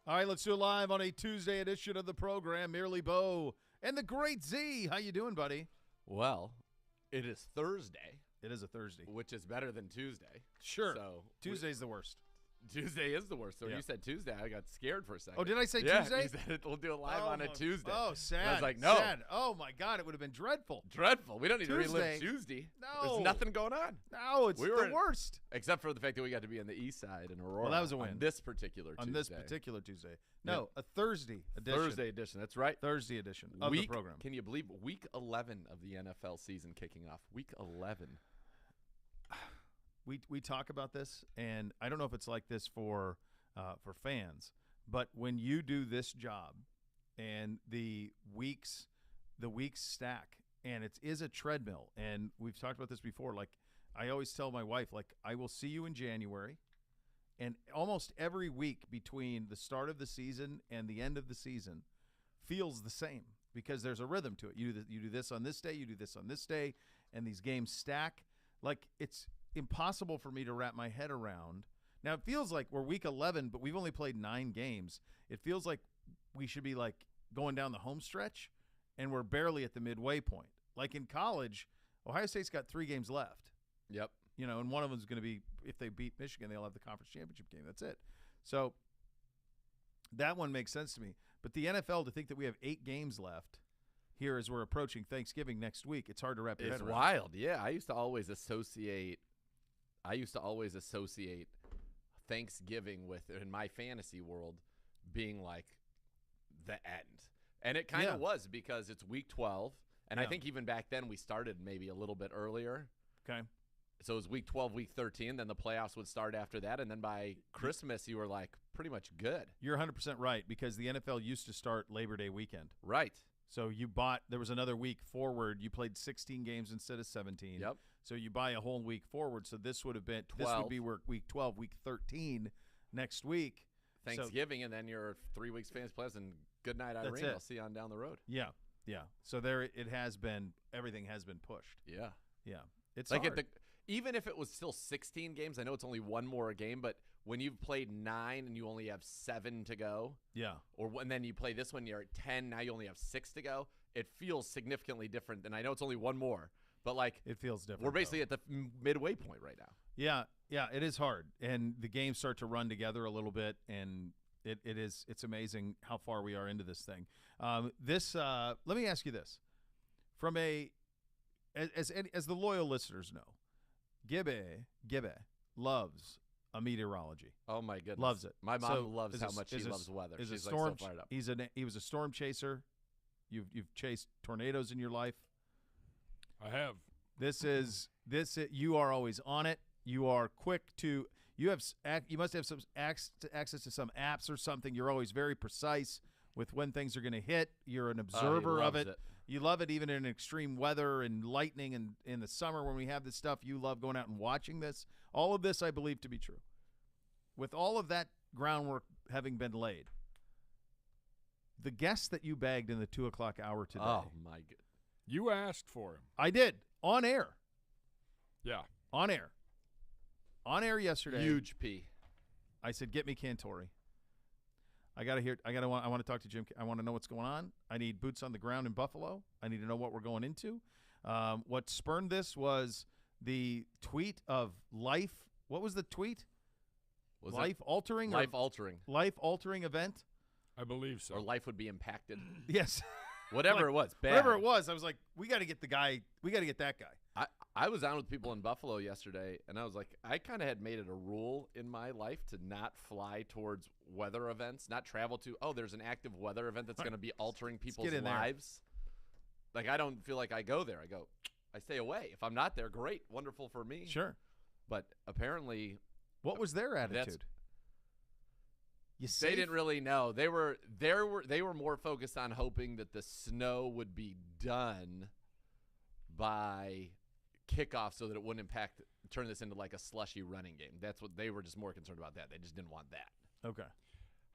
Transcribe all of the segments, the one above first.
All right, let's do it live on a Tuesday edition of the program. Merely Bo and the Great Z. How you doing, buddy? Well, it is Thursday. It is a Thursday. Which is better than Tuesday. Sure. So Tuesday's the worst. Tuesday is the worst. So Yeah. You said Tuesday. I got scared for a second. Oh, did I say yeah, Tuesday? You said we'll do it live on a Tuesday. Oh, sad. And I was like, no. Sad. Oh, my God. It would have been dreadful. Dreadful. We don't need Tuesday. to relive Tuesday. No. There's nothing going on. No, it's the worst. Except for the fact that we got to be on the east side in Aurora. Well, that was a win. On this particular Tuesday. On this particular Tuesday. No, a Thursday edition. Thursday edition. That's right. Thursday edition of the program. Can you believe week 11 of the NFL season kicking off? Week 11. We talk about this, and I don't know if it's like this for fans, but when you do this job and the weeks stack, and it is a treadmill, and we've talked about this before. Like I always tell my wife, like I will see you in January, and almost every week between the start of the season and the end of the season feels the same because there's a rhythm to it. You do this on this day, you do this on this day, and these games stack. Like it's impossible for me to wrap my head around. Now it feels like we're week 11, but we've only played 9 games. It feels like we should be like going down the home stretch, and we're barely at the midway point. Like in college, Ohio State's got 3 games left. Yep. You know, and one of them is going to be, if they beat Michigan, they'll have the conference championship game. That's it. So that one makes sense to me. But the NFL, to think that we have 8 games left here as we're approaching Thanksgiving next week, it's hard to wrap your head around. It's wild. Yeah, I used to always associate Thanksgiving with, in my fantasy world, being like the end. And it kind of was because it's week 12. And I think even back then we started maybe a little bit earlier. Okay. So it was week 12, week 13. Then the playoffs would start after that. And then by Christmas, you were like pretty much good. You're 100% right because the NFL used to start Labor Day weekend. Right. So there was another week forward. You played 16 games instead of 17. Yep. So you buy a whole week forward. So this would have been 12. This would be week 12, week 13 next week. Thanksgiving, and then you're 3 weeks fantasy playoffs, and good night, Irene. I'll see you on down the road. Yeah, yeah. So there it has been. Everything has been pushed. Yeah, yeah. It's like hard. even if it was still 16 games, I know it's only one more game, but when you've played 9 and you only have 7 to go, and then you play this one, you're at 10. Now you only have 6 to go. It feels significantly different. And I know it's only one more, but like it feels different. We're basically at the midway point right now. Yeah, yeah. It is hard, and the games start to run together a little bit, and it's amazing how far we are into this thing. Let me ask you this, from as the loyal listeners know, Gibbe loves a meteorology. Oh my goodness, loves it. My mom loves how much he loves weather. She's so fired up. He was a storm chaser. You've chased tornadoes in your life. I have. You are always on it. You are quick to. You must have some access to some apps or something. You're always very precise with when things are going to hit. You're an observer of it. You love it even in extreme weather and lightning and in the summer when we have this stuff. You love going out and watching this. All of this I believe to be true. With all of that groundwork having been laid, the guest that you bagged in the 2 o'clock hour today. Oh, my God. You asked for him. I did. On air. Yeah. On air. On air yesterday. Huge P. I said, get me Cantori. I want to talk to Jim. I want to know what's going on. I need boots on the ground in Buffalo. I need to know what we're going into. What spurned this was the tweet of Life. What was the tweet? Life-altering event? I believe so. Or life would be impacted. Yes. Whatever it was. Bad. Whatever it was, I was like, we got to get that guy. I was on with people in Buffalo yesterday, and I was like, I kind of had made it a rule in my life to not fly towards weather events, not travel to, there's an active weather event that's going to be altering people's lives. Like, I don't feel like I go there. I stay away. If I'm not there, great. Wonderful for me. Sure. But apparently. What was their attitude? They didn't really know. They were more focused on hoping that the snow would be done by kickoff so that it wouldn't turn this into like a slushy running game. That's what they were just more concerned about. That they just didn't want that. Okay.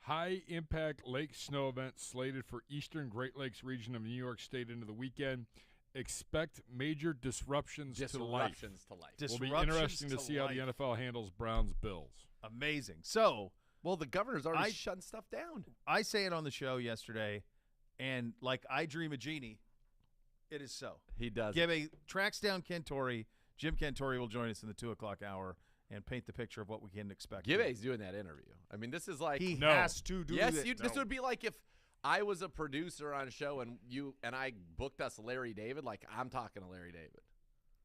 High impact lake snow event slated for eastern Great Lakes region of New York State into the weekend. Expect major disruptions to life. It will be interesting to see how the NFL handles Browns-Bills. Amazing. So Well, the governor's already shutting stuff down. I say it on the show yesterday, and like I dream a genie, it is so. He does. Tracks down Cantori. Jim Cantori will join us in the 2 o'clock hour and paint the picture of what we can expect. Gibbe's doing that interview. I mean, this is like he has to do yes, it. This would be like if I was a producer on a show and I booked us Larry David. Like I'm talking to Larry David.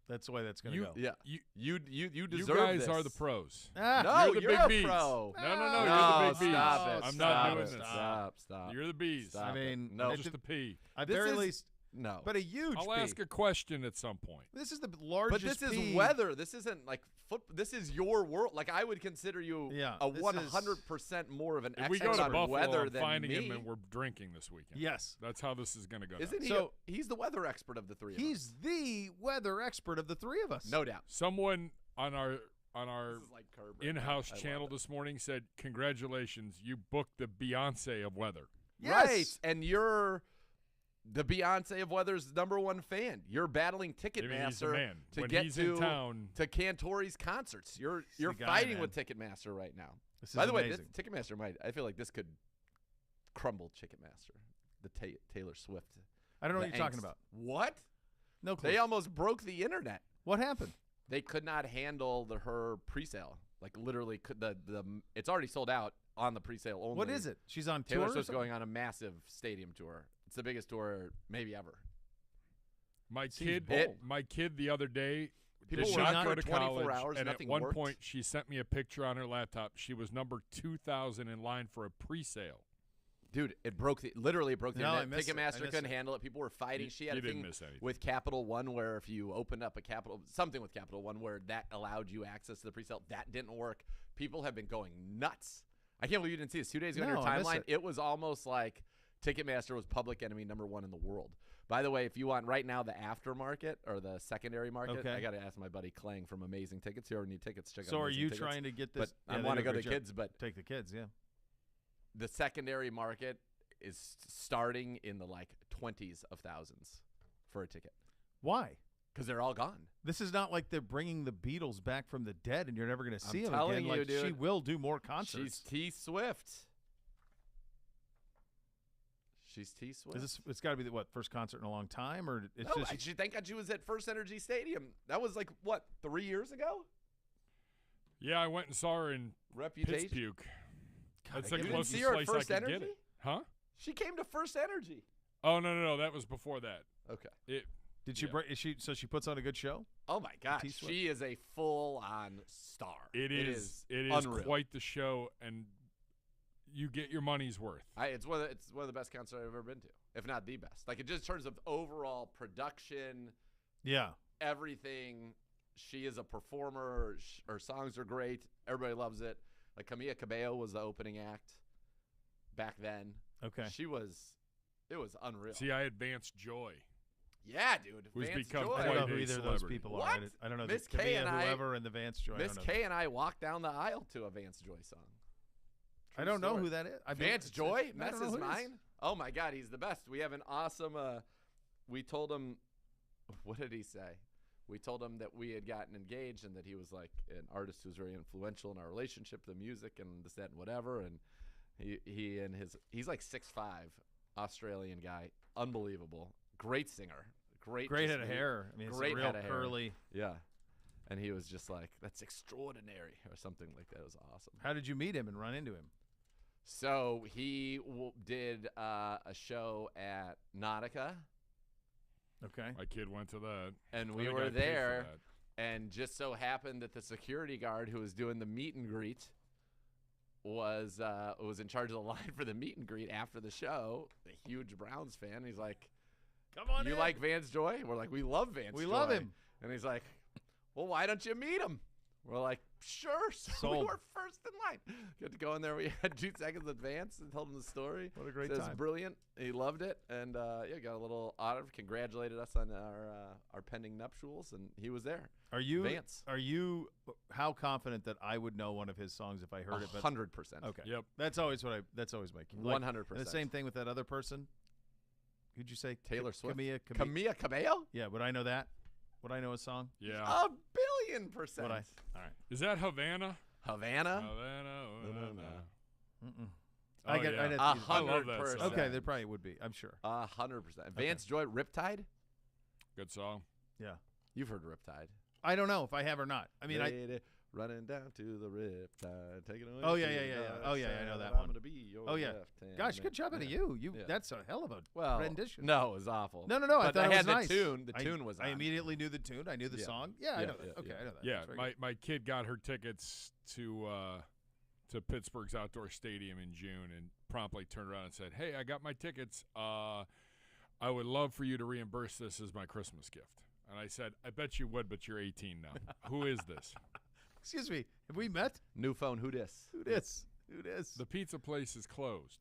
That's the way that's going to go. Yeah, you deserve. You guys this. are the pros. No, you're the a big bees. pro. No, No, you're the big bees. stop it. I'm Stop not doing it. this. Stop. You're the bees. Stop I mean, it. No, just the pea. At the very least, no. but a huge. I'll ask a question at some point. This is the largest. But this pea. is weather. This isn't like football. This is your world. Like I would consider you a 100% more of an If we expert go to on Buffalo, weather I'm than finding me. him and we're drinking this weekend. Yes. That's how this is going to go. Isn't he? So- He's the weather expert of the three of us. He's the weather expert of the three of us. No doubt. Someone on our This is like Curb right in-house now. I channel love it. this morning said, "Congratulations, you booked the Beyonce of weather." Yes. Right, and you're the Beyonce of weather's #1 fan. You're battling I mean, he's the Ticketmaster man. to When get he's to in town, Cantori's concerts. You're the guy, fighting man. with Ticketmaster right now. This is By the way, amazing. Ticketmaster might. I feel like this could crumble Ticketmaster. The Taylor Swift. I don't know the what you're talking angst. about. What? No clue. They almost broke the internet. What happened? They could not handle her presale. Like literally, it's already sold out on the presale only. What is it? She's on tour. Taylor or Swift's something? going on a massive stadium tour. It's the biggest tour maybe ever. my Seems kid, bold. my kid the other day, People did were not on go for to 24 college, hours, and at nothing one worked. point she sent me a picture on her laptop. She was number 2,000 in line for a presale. Dude, it broke the internet. No, I missed it. I Ticketmaster missed couldn't it. handle it. People were fighting. She had You a didn't thing miss anything. with Capital One where if you opened up something with Capital One where that allowed you access to the presale, that didn't work. People have been going nuts. I can't believe you didn't see this 2 days ago on No, your I missed timeline. it. It was almost like Ticketmaster was public enemy #1 in the world. By the way, if you want right now the aftermarket or the secondary market, Okay. I got to ask my buddy Klang from Amazing Tickets. You already need tickets. Check out So are Amazing you Tickets. trying to get But this? I they want to do a go to great the kids, job. but Take the kids, yeah. the secondary market is starting in the like 20s of thousands for a ticket Why? because they're all gone. This is not like they're bringing the Beatles back from the dead and you're never going to see them telling again. you, Like she dude. will do more She's concerts. T Swift. She's T Swift. Is this? It's got to be the what first concert in a long time, or it's No, just thank God she was at First Energy Stadium. That was like what 3 years ago. Yeah, I went and saw her in Reputation. Pittsburgh. That's I the didn't You didn't see closest her at place I First could Energy. get it. Huh? She came to First Energy. Oh no, that was before that. Okay. did she Yeah. break? Is she so she puts on a good show? Oh my gosh, T Swift. she is a full-on star. It is unreal. quite the show, and you get your money's worth. It's one of the best concerts I've ever been to, if not the best. Like, it just in terms of overall production, Yeah. everything. She is a performer. Her songs are great. Everybody loves it. Like, Camila Cabello was the opening act back then. Okay. It was unreal. See, I advanced Joy. Yeah, dude. Who's Vance become Joy. I don't know quite who a either of those celebrity. people What? are. I don't know. Miss the K and I- whoever, and the Vance Joy. Miss I don't know. K and I walked down the aisle to a Vance Joy song. I don't know story. who that is. Vance Joy? I don't know Messes who it is. mine? Oh, my God. He's the best. We have an awesome we told him – what did he say? We told him that we had gotten engaged and that he was like an artist who was very influential in our relationship, the music and this, that, and whatever. And he's like 6'5", Australian guy. Unbelievable. Great singer. Great head of just- hair. I mean, it's great a real head of hair. curly. Yeah. And he was just like, that's extraordinary or something like that. It was awesome. How did you meet him and run into him? So he did a show at Nautica, Okay. My kid went to that. and I we think were I paid for there, that. and just so happened that the security guard who was doing the meet and greet was in charge of the line for the meet and greet after the show. A huge Browns fan. He's like, Come on. "You in. like Vance Joy?" We're like, "We love Vance. We Joy." love him. And he's like, "Well, why don't you meet him?" We're like, "Sure." So we Sold. were first in line. Got to go in there. We had 2 seconds advance and told him the story. What a great It was time. brilliant. He loved it, and yeah, got a little autograph. Congratulated us on our pending nuptials, and he was there. Are you? Vance. Are you? How confident that I would know one of his songs if I heard it? But 100%. okay. Yep. That's always That's always my key. 100%. And the same thing with that other person. Who'd you say? Taylor Swift. Camilla. Cabello? Yeah. Would I know that? Would I know a song? Yeah. A billion %. Would I? All right. Is that Havana? Havana? Havana. I get. yeah. I'd have to use- 100%. Okay, there probably would be. I'm sure. 100%. Vance Joy, Riptide. Good song. Yeah. You've heard Riptide. I don't know if I have or not. I mean, running down to the Riptide, taking away. Oh, yeah, to yeah, the yeah, yeah. dark Oh, yeah, I side, know that I'm one. gonna be your Oh, yeah. left-hand Gosh, man. good job out of Yeah. you. Yeah. That's a hell of a Well, rendition. No, it was awful. No. I But thought I it was had nice. the tune. The tune was on. I immediately knew the tune. I knew the Yeah. song. Yeah, I Yeah, know that. yeah, Okay, yeah. I know that. Yeah, That's very good. my kid got her tickets to Pittsburgh's outdoor stadium in June and promptly turned around and said, "Hey, I got my tickets. I would love for you to reimburse this as my Christmas gift." And I said, "I bet you would, but you're 18 now. Who is this?" Excuse me. Have we met? New phone. Who dis? Who this? Who this? The pizza place is closed.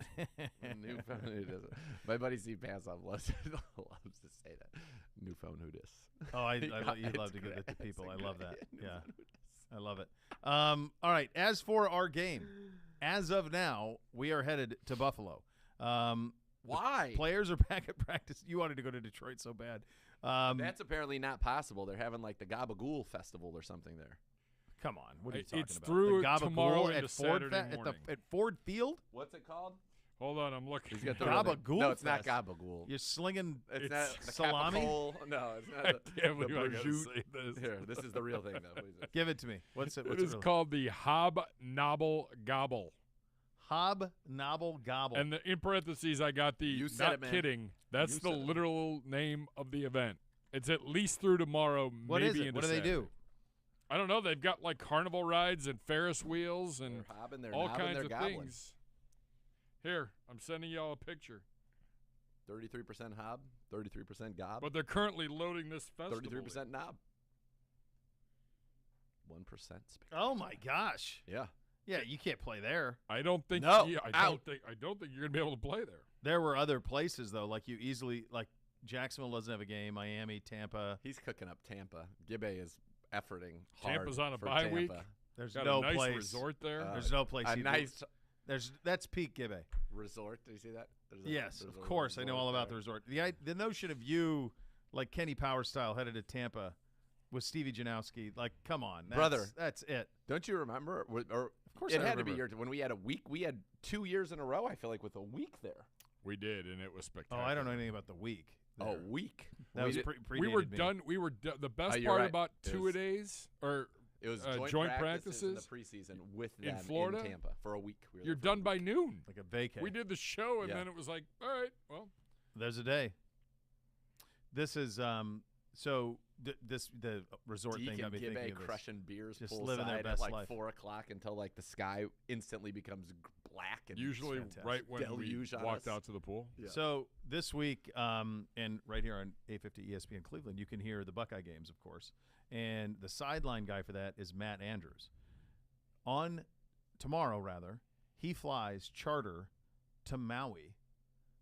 New phone. Who dis? My buddy Steve Passoff loves to say that. New phone. Who dis? Oh, you It's love to give it to great. people. I It's love great. that. New Yeah, phone, who dis? I love it. All right. As for our game, as of now, we are headed to Buffalo. Why? Players are back at practice. You wanted to go to Detroit so bad. That's apparently not possible. They're having like the Gabagool Festival or something there. Come on. What are you talking It's about? through the Gabagool tomorrow at into Ford Saturday morning. at Ford Field? What's it called? Hold on, I'm looking. He's got the Gabagool real name. No, it's not Fest. Gabagool. You're slinging It's It's not the salami? Capicole. No, it's not. I The, can't the believe I gotta prosciutto. say this. Here, this is the real thing, though. What is it? Give it to me. What's it? It What's is really? called the Hobnobble Hobnobble Gobble. And in parentheses, I got the, You said not it, man. kidding, that's You the said it. literal name of the event. It's at least through tomorrow, What maybe is it? into What do they Saturday. do? I don't know. They've got like carnival rides and Ferris wheels and They're hobbing, they're all knobbing, kinds they're of gobbling. things. Here, I'm sending y'all a picture. 33% hob, 33% gob, But they're currently loading this festival. 33% knob. 1% speak. Oh my gosh. Yeah. Yeah, you can't play there. I don't think. No, yeah, out. I don't think you're gonna be able to play there. There were other places though, like you easily like Jacksonville doesn't have a game, Miami, Tampa. He's cooking up Tampa. Gibbe is efforting hard. Tampa's on a for bye Tampa. week. There's Got no a nice place. resort there. There's no place. A he'd- nice That's peak Gibbe. resort. Do you see that? There's a- Yes, there's of a course. I know all about the resort resort. The notion of you, like Kenny Power style, headed to Tampa with Stevie Janowski. Like, come on, Brother. That's it. there. Don't you remember? Or Of course, it I had to be remember. your when we had a week. We had 2 years in a row. I feel like with a week there. We did, and it was Oh, spectacular. I don't know anything about the week. Oh, there. week. That we was did- We were predated me. done. We were the best you're part right. about It 2 was- days or It was joint practices in the practices preseason with in them Florida? in Tampa for a week. We were you're there for a done week. by noon. like a vacay. We did the show, and Yeah. then it was like, all right, well, There's a day. This is so the resort Deke thing got and me thinking Gibbe of this. crushing beers Just poolside living their at best like life. 4 o'clock until like the sky instantly becomes black and usually fantastic. right when we Deluge on walked us. out to the pool. Yeah. So this week, and right here on 850 ESPN Cleveland, you can hear the Buckeye games, of course. And the sideline guy for that is Matt Andrews. Tomorrow, he flies charter to Maui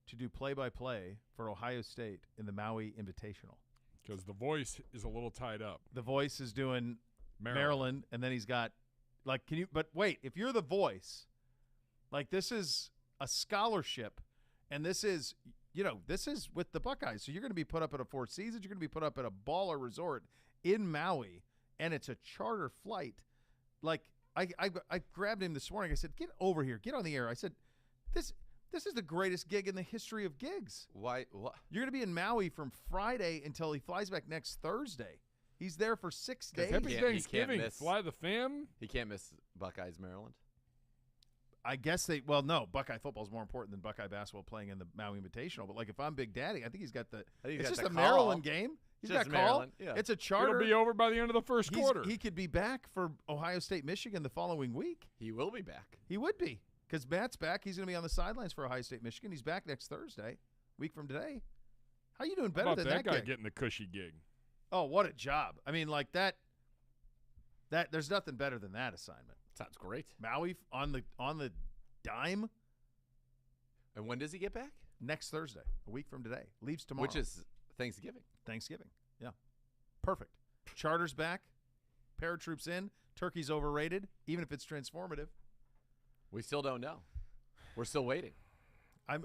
to do play-by-play for Ohio State in the Maui Invitational. Because the voice is a little tied up. The Voice is doing Maryland, and then he's got like, but wait, if you're the Voice, like this is a scholarship, and this is with the Buckeyes. So you're going to be put up at a Four Seasons, you're going to be put up at a baller resort in Maui, and it's a charter flight. Like I grabbed him this morning. I said, "Get over here, get on the air." I said, "This is the greatest gig in the history of gigs." Why? What? You're going to be in Maui from Friday until he flies back next Thursday. He's there for 6 days. Happy He can't Thanksgiving. miss- Fly the fam. He can't miss Buckeyes, Maryland. I guess no, Buckeye football is more important than Buckeye basketball playing in the Maui Invitational. But like if I'm Big Daddy, I think he's got the. I think he's It's got just the a call. Maryland game. He's Just got call. Maryland, yeah. It's a charter. It'll be over by the end of the first quarter. He could be back for Ohio State, Michigan the following week. He will be back. He would be because Matt's back. He's going to be on the sidelines for Ohio State, Michigan. He's back next Thursday, week from today. How you doing How better about than that guy gig? getting the cushy gig? Oh, what a job! I mean, like that. There's nothing better than that assignment. Sounds great. Maui on the dime And when does he get back? next Thursday, a week from today. Leaves tomorrow. Which is Thanksgiving. Thanksgiving. Yeah. Perfect. Charter's back. Paratroops in. Turkey's overrated, even if it's transformative. We still don't know. We're still waiting. I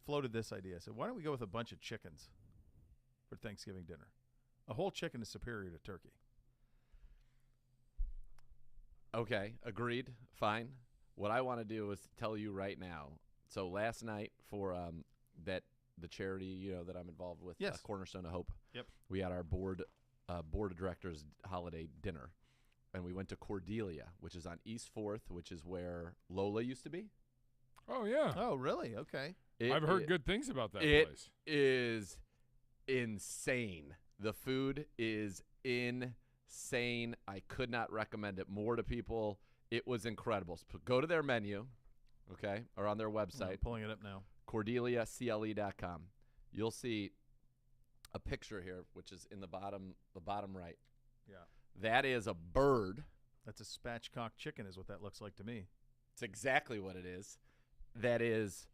floated this idea. I said, why don't we go with a bunch of chickens for Thanksgiving dinner? A whole chicken is superior to turkey. Okay, agreed. Fine. What I want to do is tell you right now. So last night for the charity that I'm involved with, Yes. Cornerstone of Hope. Yep. We had our board of directors holiday dinner, and we went to Cordelia, which is on East 4th, which is where Lola used to be. Oh, yeah. Oh, really? Okay. I've heard good things about that It place. is insane. The food is insane. I could not recommend it more to people. It was incredible. So go to their menu, okay, or on their website. I'm pulling it up now. CordeliaCLE.com. You'll see a picture here, which is in the bottom right. Yeah. That is a bird. That's a spatchcock chicken is what that looks like to me. It's exactly what it is. That is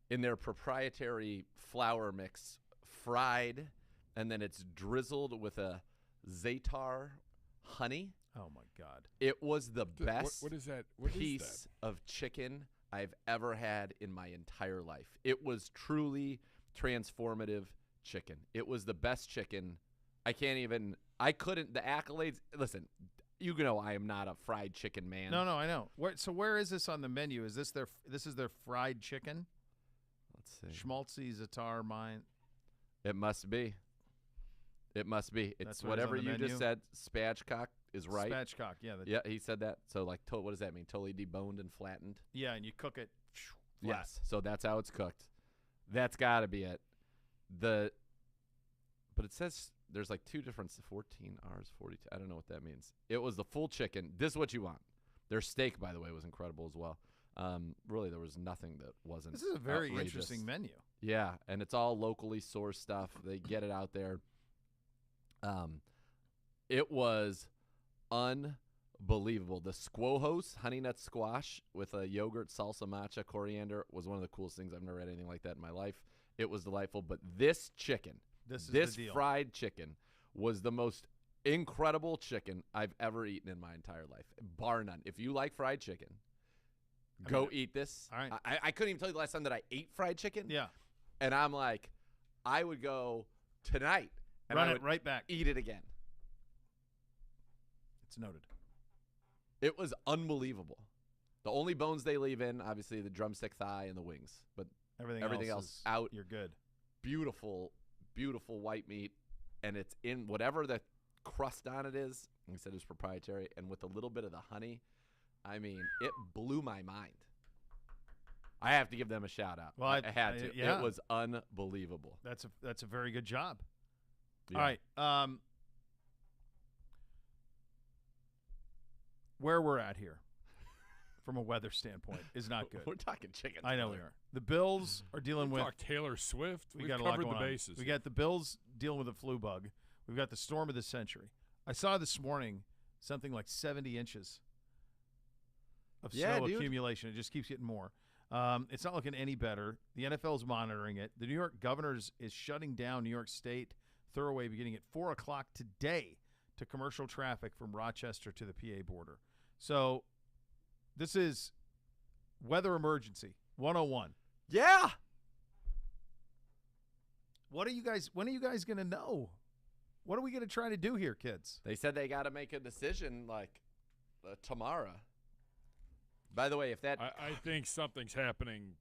in their proprietary flour mix, fried, and then it's drizzled with a za'atar honey. Oh, my God. It was the best What is that? What is piece of chicken I've ever had in my entire life. It was truly transformative chicken. It was the best chicken. I couldn't, the accolades, listen, you know I am not a fried chicken man. No, I know. Where is this on the menu? Is this is their fried chicken? Let's see. Schmaltzy, Zatar, mine. It must be. It must be. That's It's what is on whatever the you menu? just said. Spatchcock is right. Spatchcock, yeah. Yeah, he said that. So, like, what does that mean? Totally deboned and flattened? Yeah, and you cook it flat. Yes. So that's how it's cooked. That's got to be it. But it says there's like two different 14 hours, 42. I don't know what that means. It was the full chicken. This is what you want. Their steak, by the way, was incredible as well. Really, there was nothing that wasn't. This is a very outrageous. interesting menu. Yeah, and it's all locally sourced stuff. They get it out there. It was unbelievable. The squojos, honey nut squash with a yogurt, salsa, matcha, coriander was one of the coolest things. I've never had anything like that in my life. It was delightful. But this chicken, This is this the deal. fried chicken, was the most incredible chicken I've ever eaten in my entire life, bar none. If you like fried chicken, go eat this. All right. I couldn't even tell you the last time that I ate fried chicken. Yeah. And I'm like, I would go tonight and Run I it would right back. eat it again. It's noted. It was unbelievable. The only bones they leave in, obviously, the drumstick thigh and the wings. But everything else is out. You're good. beautiful, beautiful white meat. And it's in whatever the crust on it is. He said it was proprietary. And with a little bit of the honey, I mean, it blew my mind. I have to give them a shout out. Well, I had to. yeah. It was unbelievable. That's a very good job. Yeah. All right. Where we're at here, from a weather standpoint, is not good. We're talking chicken. I know we are. The Bills are dealing with. Talk Taylor Swift. We We've got a lot covered going the on. bases. We got the Bills dealing with a flu bug. We've got the storm of the century. I saw this morning something like 70 inches of snow accumulation. It just keeps getting more. It's not looking any better. The NFL is monitoring it. The New York Governors is shutting down New York State Thoroughway beginning at 4 o'clock today to commercial traffic from Rochester to the PA border. So this is weather emergency 101. Yeah. When are you guys going to know? What are we going to try to do here, kids? They said they got to make a decision like tomorrow. By the way, if that I think something's happening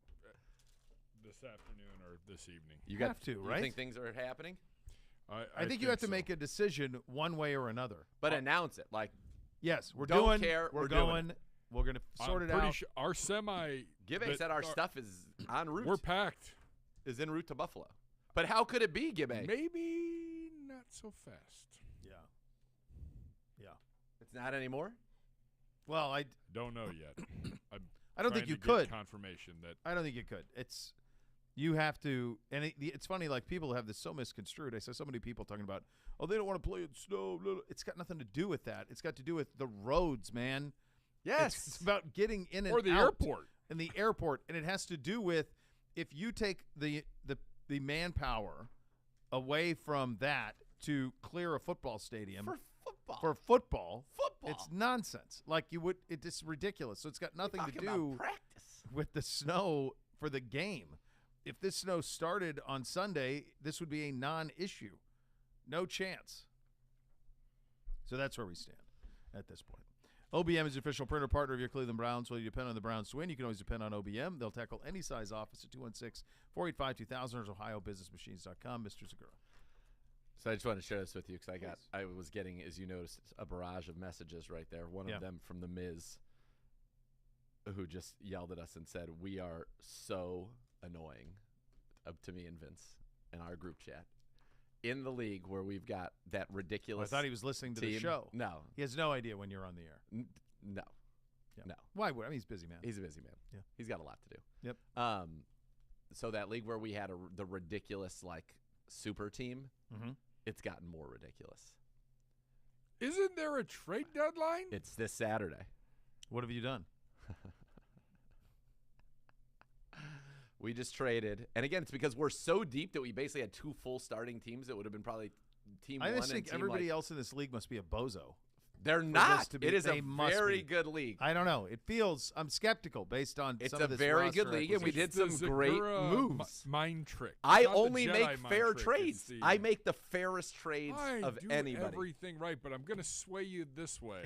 this afternoon or this evening. you have to, right? You think things are happening? I think you have to so. make a decision one way or another. But announce it. Like, Yes, we're Don't doing. care, We're we're doing going. We're going to sort I'm it pretty out. Sure our semi. Gibbe that said our are- stuff is en route. We're packed. is en route to Buffalo. But how could it be, Gibbe? Maybe not so fast. Yeah. Yeah. It's not anymore? Well, I Don't know yet. I don't think Trying you to get could. confirmation that I don't think you could. You have to, and it's funny. Like people have this so misconstrued. I saw so many people talking about, oh, they don't want to play in snow. Blah, blah. It's got nothing to do with that. It's got to do with the roads, man. Yes. It's about getting in and or the out airport. and the airport, and it has to do with if you take the manpower away from that to clear a football stadium For football. for football. football. It's nonsense. Like it's ridiculous. So it's got nothing to Talking about do practice. with the snow for the game. If this snow started on Sunday, this would be a non-issue. No chance. So that's where we stand at this point. OBM is the official printer partner of your Cleveland Browns. Whether you depend on the Browns to win, you can always depend on OBM. They'll tackle any size office at 216-485-2000 or OhioBusinessMachines.com. Mr. Segura. So I just want to share this with you because I was getting, as you noticed, a barrage of messages right there. One of them from the Miz, who just yelled at us and said, "We are so annoying," to me and Vince in our group chat. In the league where we've got that ridiculous I thought he was listening to team. the show. No. He has no idea when you're on the air. No. Yeah. No. Why would? I mean, he's a busy man. He's a busy man. Yeah. He's got a lot to do. Yep. So that league where we had the ridiculous, like, super team, Mm-hmm. it's gotten more ridiculous. Isn't there a trade deadline? It's this Saturday. What have you done? We just traded. And, again, it's because we're so deep that we basically had 2 full starting teams. It would have been probably team I one just think and team everybody else in this league must be a bozo. They're not. to be- It is they a must very be. good league. I don't know. It feels – I'm skeptical based on It's some a of this very good roster league, and we did acquisition. some great Segura moves. Mind trick. I Not the only Jedi make mind fair trick, it's trades. the- I make the fairest trades I of do anybody. everything right, but I'm going to sway you this way,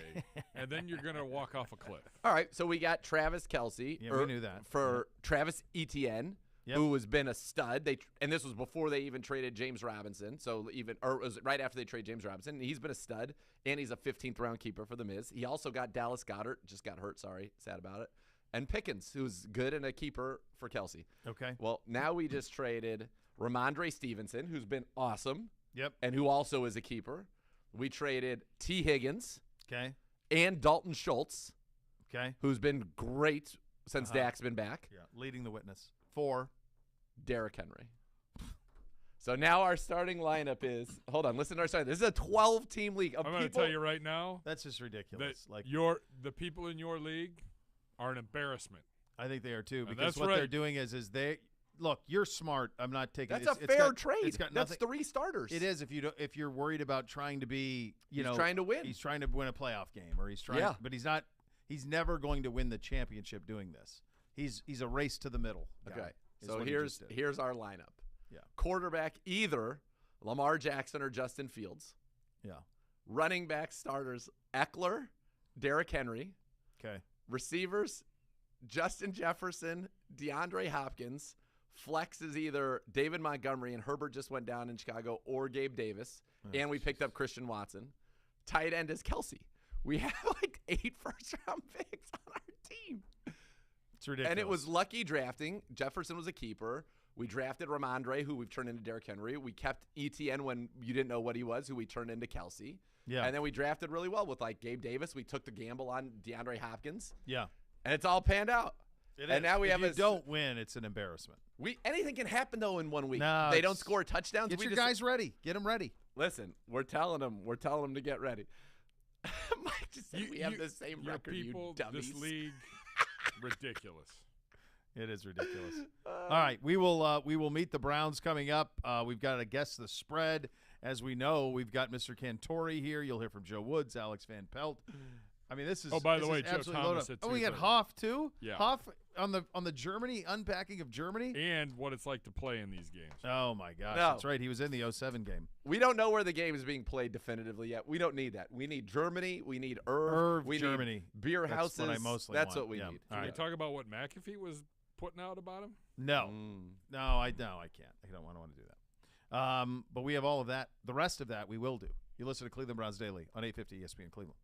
and then you're going to walk off a cliff. All right, so we got Travis Kelce. Yeah, we knew that. For Travis Etienne, Yep. who has been a stud. And this was before they even traded James Robinson. So or it was right after they traded James Robinson. He's been a stud, and he's a 15th round keeper for the Miz. He also got Dallas Goedert, just got hurt. Sorry, sad about it. And Pickens, who's good and a keeper for Kelce. Okay. Well, now we just traded Ramondre Stevenson, who's been awesome. Yep. And who also is a keeper. We traded T. Higgins Okay. and Dalton Schultz, Okay. who's been great since Dak's been back. Yeah. Leading the witness. 4. Derrick Henry. So now our starting lineup is – hold on, listen to our starting. This is a 12-team league of I'm going to people. tell you right now That's just that ridiculous. Like the people in your league are an embarrassment. I think they are too, And because that's what right. they're doing is they look. You're smart. I'm not taking. That's it's a fair got- trade. It's got That's nothing. 3 starters. It is if you're worried about trying to be He's trying to win. He's trying to win a playoff game, or he's trying. Yeah. But he's not. He's never going to win the championship doing this. He's a race to the middle. guy, Okay. is So what he here's just did. here's our lineup. Yeah. Quarterback either Lamar Jackson or Justin Fields. Yeah. Running back starters Eckler, Derrick Henry. Okay. Receivers Justin Jefferson, DeAndre Hopkins. Flex is either David Montgomery, and Herbert just went down in Chicago, or Gabe Davis. And we picked up Christian Watson. Tight end is Kelce. We have like 8 first-round picks on our team. It's ridiculous. And it was lucky drafting. Jefferson was a keeper. We drafted Ramondre, who we've turned into Derrick Henry. We kept ETN when you didn't know what he was, who we turned into Kelce. Yeah. And then we drafted really well with like Gabe Davis. We took the gamble on DeAndre Hopkins. Yeah. And it's all panned out. It And is. now we if have you a don't win, it's an embarrassment. anything can happen though in 1 week. No, they don't it's- score touchdowns. Get we your just, guys ready. Get them ready. Listen, we're telling them to get ready. Mike just said we have the same your record, people, you dummies. this league, ridiculous. It is ridiculous. All right, we will meet the Browns coming up. We've got to guess the spread. As we know, we've got Mr. Cantori here. You'll hear from Joe Woods, Alex Van Pelt. I mean, this is. Oh, by the this way, is Joe absolutely Thomas loaded up. at Oh, we got 2:30. Hoff too. Yeah. Hoff on the Germany unpacking of Germany. And what it's like to play in these games. Oh my gosh, No. that's right. He was in the 07 game. We don't know where the game is being played definitively yet. We don't need that. We need Germany. We need Irv. We Germany. need beer That's houses. what I mostly That's want. what we Yeah. need. All Can we right. talk about what McAfee was putting out about him? No, Mm. I can't. I don't want to do that. But we have all of that. The rest of that we will do. You listen to Cleveland Browns Daily on 850 ESPN Cleveland.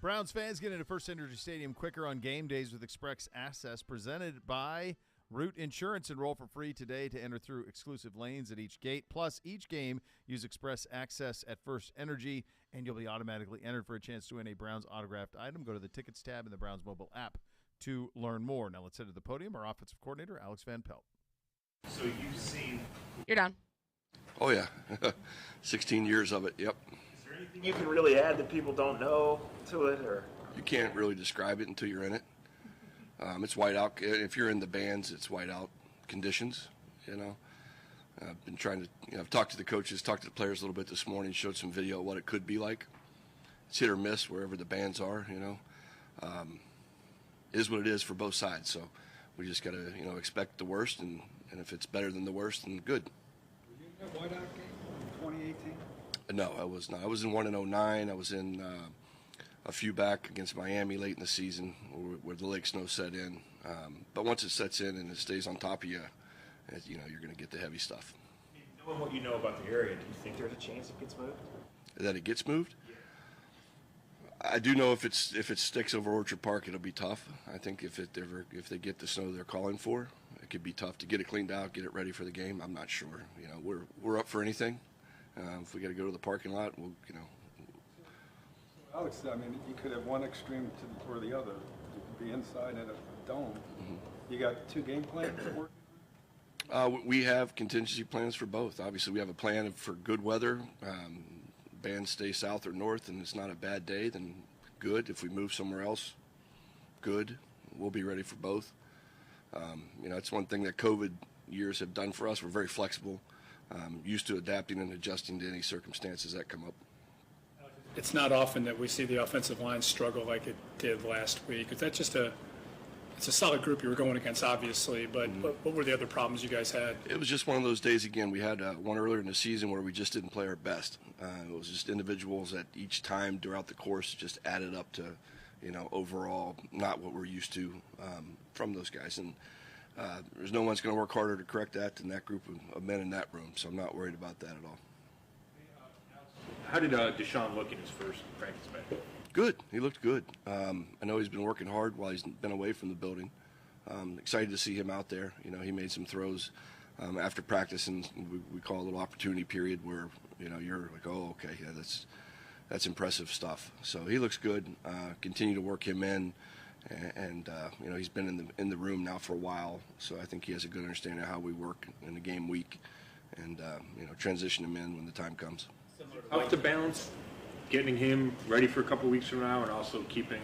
Browns fans get into First Energy Stadium quicker on game days with Express Access, presented by Root Insurance. Enroll for free today to enter through exclusive lanes at each gate. Plus, each game, use Express Access at First Energy, and you'll be automatically entered for a chance to win a Browns autographed item. Go to the Tickets tab in the Browns mobile app to learn more. Now let's head to the podium. Our offensive coordinator, Alex Van Pelt. So you've seen... You're done. Oh, yeah. 16 years of it, yep. Is there anything you can really add that people don't know to it? Or You can't really describe it until you're in it. It's whiteout. If you're in the bands, it's whiteout conditions, you know. I've been trying to, I've talked to the coaches, talked to the players a little bit this morning, showed some video of what it could be like. It's hit or miss wherever the bands are, you know. It is what it is for both sides, so we just got to, expect the worst, and if it's better than the worst, then good. Were you in that whiteout game in 2018? No, I was not. I was in one in 2009. I was in a few back against Miami late in the season where the lake snow set in. But once it sets in and it stays on top of you, you're going to get the heavy stuff. knowing what you know about the area, do you think there's a chance it gets moved? That it gets moved? I do know if it sticks over Orchard Park, it'll be tough. I think if they get the snow they're calling for, it could be tough to get it cleaned out, get it ready for the game. I'm not sure. We're up for anything. If we got to go to the parking lot, we'll. Alex, I mean, you could have one extreme or the other. You could be inside in a dome. Mm-hmm. You got two game plans to work? We have contingency plans for both. Obviously, we have a plan for good weather. Bands stay south or north, and it's not a bad day, then good. If we move somewhere else, good. We'll be ready for both. It's one thing that COVID years have done for us. We're very flexible, used to adapting and adjusting to any circumstances that come up. It's not often that we see the offensive line struggle like it did last week. Is that just it's a solid group you were going against, obviously, but what were the other problems you guys had? It was just one of those days again. We had one earlier in the season where we just didn't play our best. It was just individuals that each time throughout the course just added up to, overall not what we're used to from those guys. And there's no one's going to work harder to correct that than that group of men in that room, so I'm not worried about that at all. How did Deshaun look in his first practice back? Good. He looked good. I know he's been working hard while he's been away from the building. Excited to see him out there. He made some throws after practice, and we call it a little opportunity period where, you're like, oh, okay, yeah, that's impressive stuff. So he looks good. Continue to work him in, and he's been in the room now for a while, so I think he has a good understanding of how we work in the game week, and transition him in when the time comes. How to balance getting him ready for a couple of weeks from now and also keeping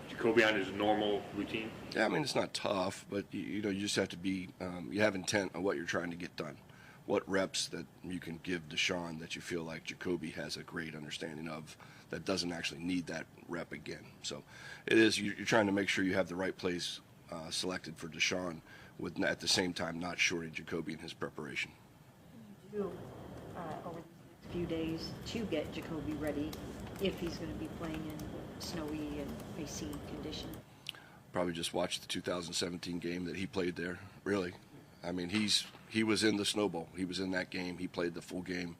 Jacoby on his normal routine? Yeah, I mean, it's not tough, but you just have to be you have intent on what you're trying to get done. What reps that you can give Deshaun that you feel like Jacoby has a great understanding of that doesn't actually need that rep again. So it is, you're trying to make sure you have the right place selected for Deshaun with at the same time not shorting Jacoby in his preparation. Over the next few days to get Jacoby ready if he's going to be playing in snowy and icy conditions? Probably just watch the 2017 game that he played there, really. I mean, he was in the Snow Bowl. He was in that game. He played the full game,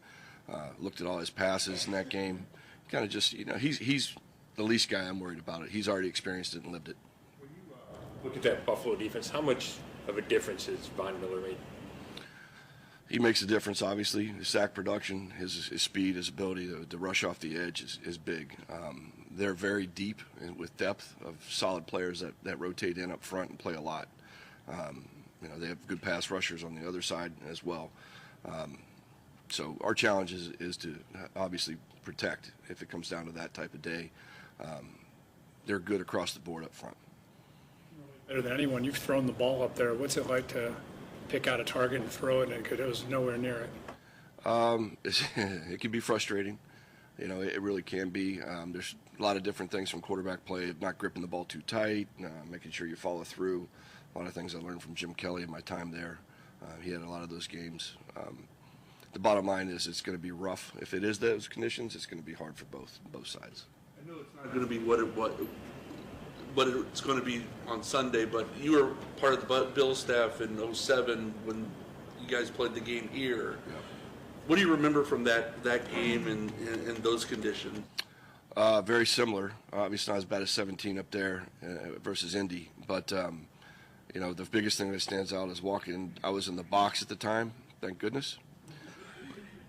looked at all his passes in that game. Kind of just, he's the least guy I'm worried about it. He's already experienced it and lived it. When you look at that Buffalo defense, how much of a difference has Von Miller made? He makes a difference, obviously. His sack production, his speed, his ability to rush off the edge is big. They're very deep and with depth of solid players that rotate in up front and play a lot. They have good pass rushers on the other side as well. So our challenge is to obviously protect if it comes down to that type of day. They're good across the board up front. Better than anyone, you've thrown the ball up there. What's it like to pick out a target and throw it, and it was nowhere near it? It can be frustrating. It really can be. There's a lot of different things from quarterback play, not gripping the ball too tight, making sure you follow through. A lot of things I learned from Jim Kelly in my time there. He had a lot of those games. The bottom line is it's going to be rough. If it is those conditions, it's going to be hard for both sides. I know it's not going to be what it's going to be on Sunday, but you were part of the Bill staff in 2007 when you guys played the game here. Yeah. What do you remember from that game and those conditions? Very similar. Obviously not as bad as 17 up there versus Indy. But, the biggest thing that stands out is walking. I was in the box at the time, thank goodness.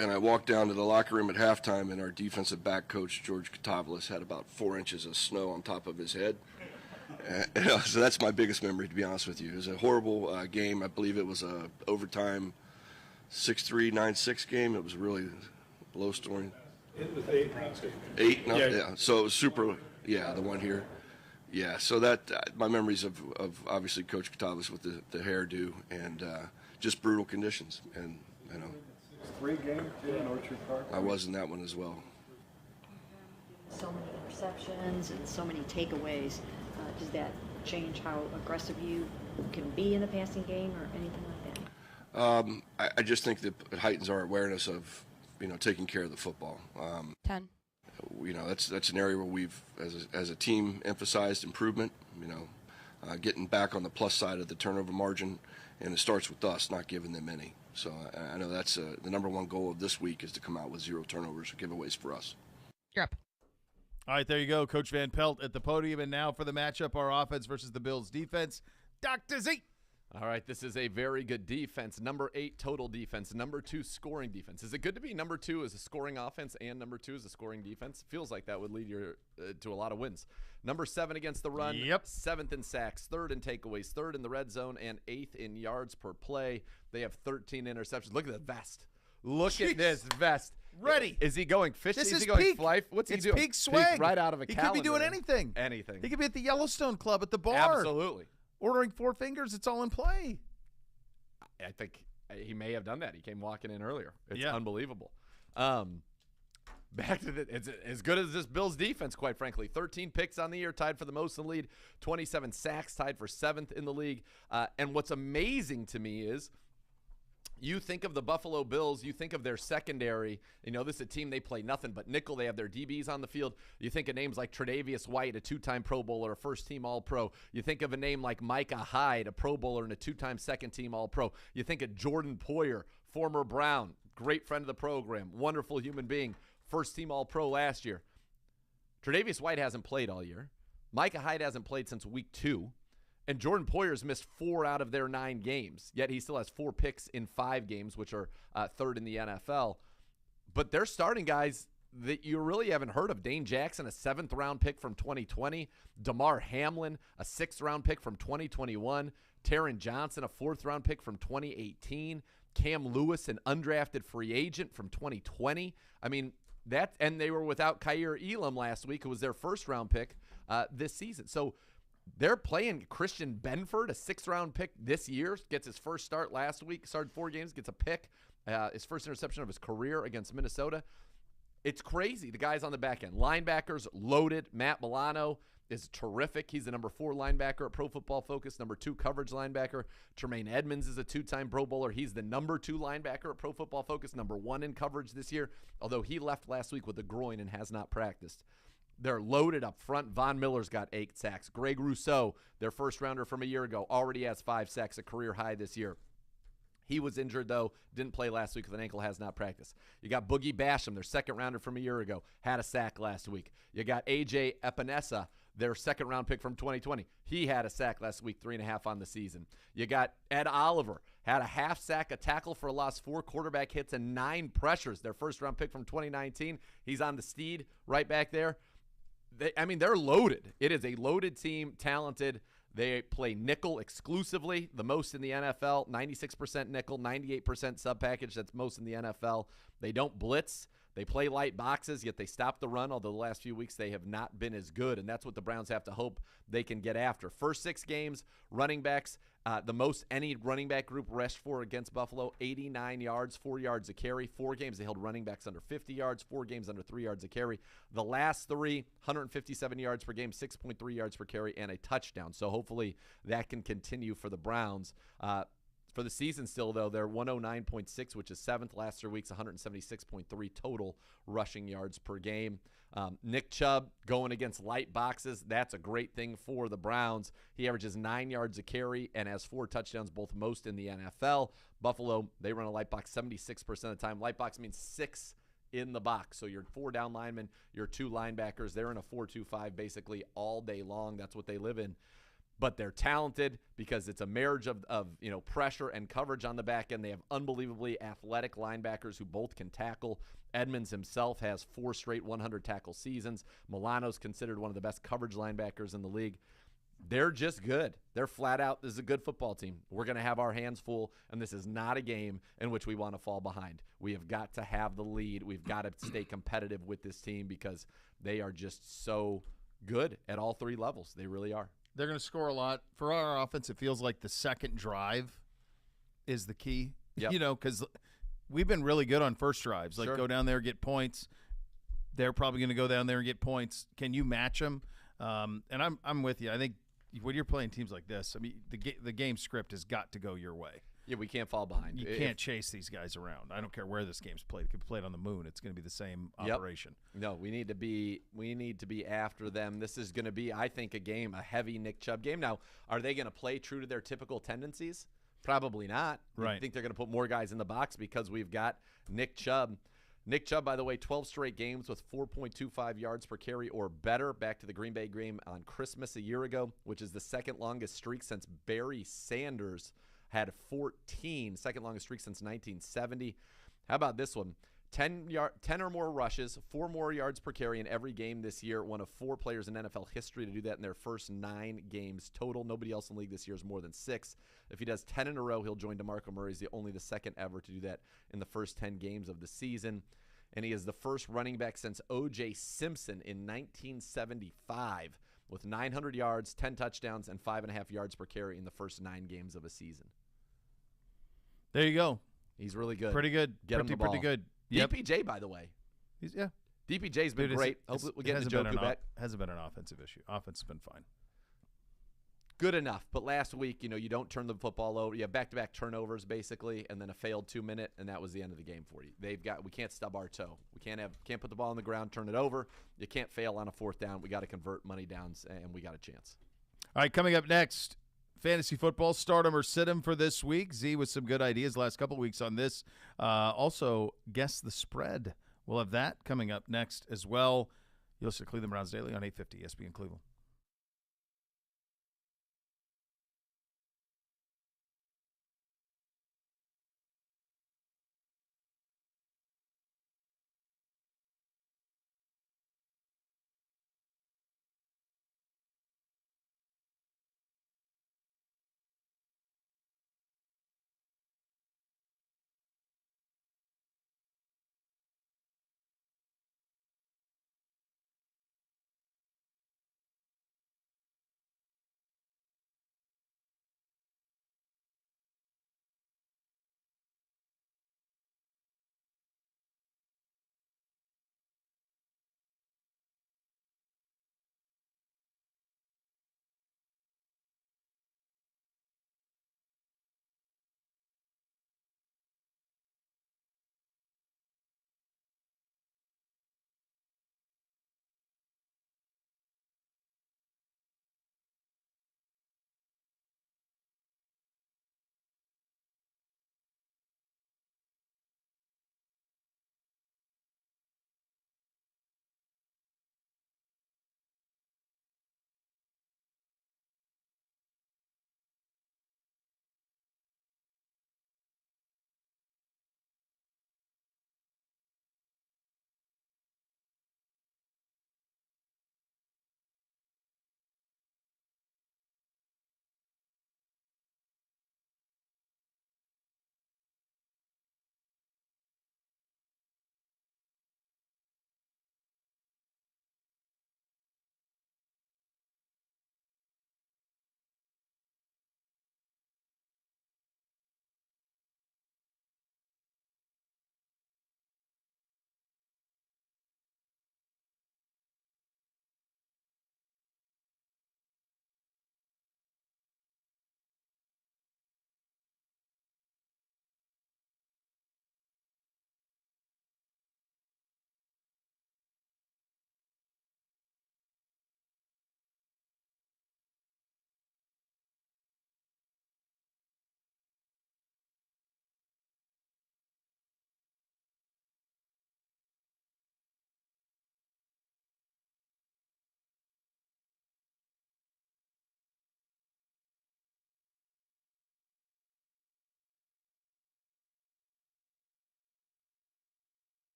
And I walked down to the locker room at halftime, and our defensive back coach, George Katavlis, had about 4 inches of snow on top of his head. So that's my biggest memory, to be honest with you. It was a horrible game. I believe it was a overtime 6-3, 9-6 game. It was really low scoring. It was 8. 8? No, yeah. So it was super, the one here. Yeah, so that my memories of obviously Coach Katavlis with the hairdo and just brutal conditions. And, 3 games too in Orchard Park. I was in that one as well. So many interceptions and so many takeaways. Does that change how aggressive you can be in the passing game or anything like that? I just think that it heightens our awareness of, taking care of the football. 10. That's an area where we've, as a team, emphasized improvement. Getting back on the plus side of the turnover margin, and it starts with us, not giving them any. So I know that's the number one goal of this week is to come out with 0 turnovers or giveaways for us. You're up. All right, there you go. Coach Van Pelt at the podium. And now for the matchup, our offense versus the Bills' defense. Dr. Z. All right, this is a very good defense. Number 8 total defense, number 2 scoring defense. Is it good to be number 2 as a scoring offense and number 2 as a scoring defense? Feels like that would lead you to a lot of wins. Number 7 against the run, 7th in sacks, 3rd in takeaways, 3rd in the red zone, and 8th in yards per play. They have 13 interceptions. Look at the vest. Look at this vest. Ready. Is he going fishing? This is is he going peak. fly? What's he It's doing? peak swag. Peak right out of a calendar. He could be doing anything. Anything. He could be at the Yellowstone Club at the bar. Absolutely. Ordering 4 fingers. It's all in play. I think he may have done that. He came walking in earlier. It's Yeah. unbelievable. Back to it's as good as this Bills defense, quite frankly. 13 picks on the year, tied for the most in the league. 27 sacks, tied for 7th in the league. And what's amazing to me is you think of the Buffalo Bills, you think of their secondary. This is a team, they play nothing but nickel. They have their DBs on the field. You think of names like Tre'Davious White, a 2-time Pro Bowler, a first-team All-Pro. You think of a name like Micah Hyde, a Pro Bowler and a 2-time second-team All-Pro. You think of Jordan Poyer, former Brown, great friend of the program, wonderful human being, first-team All-Pro last year. Tre'Davious White hasn't played all year. Micah Hyde hasn't played since week 2. And Jordan Poyer's missed 4 out of their 9 games, yet he still has 4 picks in 5 games, which are 3rd in the NFL. But they're starting guys that you really haven't heard of. Dane Jackson, a 7th-round pick from 2020. Damar Hamlin, a 6th-round pick from 2021. Taron Johnson, a 4th-round pick from 2018. Cam Lewis, an undrafted free agent from 2020. I mean, and they were without Kaiir Elam last week, who was their 1st-round pick this season. So they're playing Christian Benford, a 6th-round pick this year, gets his first start last week, started 4 games, gets a pick, his first interception of his career against Minnesota. It's crazy. The guys on the back end. Linebackers loaded. Matt Milano is terrific. He's the number 4 linebacker at Pro Football Focus, number 2 coverage linebacker. Tremaine Edmonds is a 2-time Pro Bowler. He's the number 2 linebacker at Pro Football Focus, number 1 in coverage this year, although he left last week with a groin and has not practiced. They're loaded up front. Von Miller's got 8 sacks. Greg Rousseau, their first-rounder from a year ago, already has 5 sacks, a career high this year. He was injured, though, didn't play last week with an ankle, has not practiced. You got Boogie Basham, their 2nd-rounder from a year ago, had a sack last week. You got A.J. Epinesa, their 2nd-round pick from 2020. He had a sack last week, 3.5 on the season. You got Ed Oliver, had a half sack, a tackle for a loss, 4 quarterback hits, and 9 pressures. Their 1st-round pick from 2019. He's on the steed right back there. They're loaded. It is a loaded team, talented. They play nickel exclusively, the most in the NFL, 96% nickel, 98% sub package. That's most in the NFL. They don't blitz. They play light boxes, yet they stop the run, although the last few weeks they have not been as good, and that's what the Browns have to hope they can get after. First 6 games, running backs, the most any running back group rushed for against Buffalo, 89 yards, 4 yards a carry. 4 games they held running backs under 50 yards, 4 games under 3 yards a carry. The last 3, 157 yards per game, 6.3 yards per carry, and a touchdown. So hopefully that can continue for the Browns. For the season still, though, they're 109.6, which is 7th. Last 3 weeks, 176.3 total rushing yards per game. Nick Chubb going against light boxes. That's a great thing for the Browns. He averages 9 yards a carry and has 4 touchdowns, both most in the NFL. Buffalo, they run a light box 76% of the time. Light box means 6 in the box. So your 4 down linemen, your 2 linebackers, they're in a 4-2-5 basically all day long. That's what they live in. But they're talented because it's a marriage of pressure and coverage on the back end. They have unbelievably athletic linebackers who both can tackle. Edmonds himself has 4 straight 100-tackle seasons. Milano's considered one of the best coverage linebackers in the league. They're just good. They're flat out, this is a good football team. We're going to have our hands full, and this is not a game in which we want to fall behind. We have got to have the lead. We've got to stay competitive with this team because they are just so good at all 3 levels. They really are. They're going to score a lot. For our offense, it feels like the second drive is the key. Yep. Because we've been really good on first drives. Like, Sure. go down there, get points. They're probably going to go down there and get points. Can you match them? And I'm with you. I think when you're playing teams like this, I mean, the game script has got to go your way. Yeah, we can't fall behind. You can't chase these guys around. I don't care where this game's played. It could be played on the moon. It's going to be the same operation. No, we need to be after them. This is going to be, I think, a heavy Nick Chubb game. Now, are they going to play true to their typical tendencies? Probably not. Right. I think they're going to put more guys in the box because we've got Nick Chubb. Nick Chubb, by the way, 12 straight games with 4.25 yards per carry or better, back to the Green Bay game on Christmas a year ago, which is the second longest streak since Barry Sanders had 14, second longest streak since 1970. How about this one? 10 or more rushes, 4 more yards per carry in every game this year. One of 4 players in NFL history to do that in their first 9 games total. Nobody else in the league this year is more than 6. If he does 10 in a row, he'll join DeMarco Murray. He's only the second ever to do that in the first 10 games of the season. And he is the first running back since O.J. Simpson in 1975 with 900 yards, 10 touchdowns, and 5.5 yards per carry in the first 9 games of a season. There you go. He's really good. Pretty good. Get him the ball. Pretty good. Yep. DPJ, by the way. DPJ's been Dude, great. Hopefully we'll get Njoku back. Hasn't been an offensive issue. Offense has been fine. Good enough. But last week, you don't turn the football over. You have back-to-back turnovers, basically, and then a failed 2-minute, and that was the end of the game for you. We can't stub our toe. We can't put the ball on the ground, turn it over. You can't fail on a 4th down. We got to convert money downs, and we got a chance. All right, coming up next, fantasy football, start 'em or sit 'em for this week. Z with some good ideas last couple of weeks on this. Also, guess the spread. We'll have that coming up next as well. You'll listen to Cleveland Browns Daily on 850 ESPN Cleveland.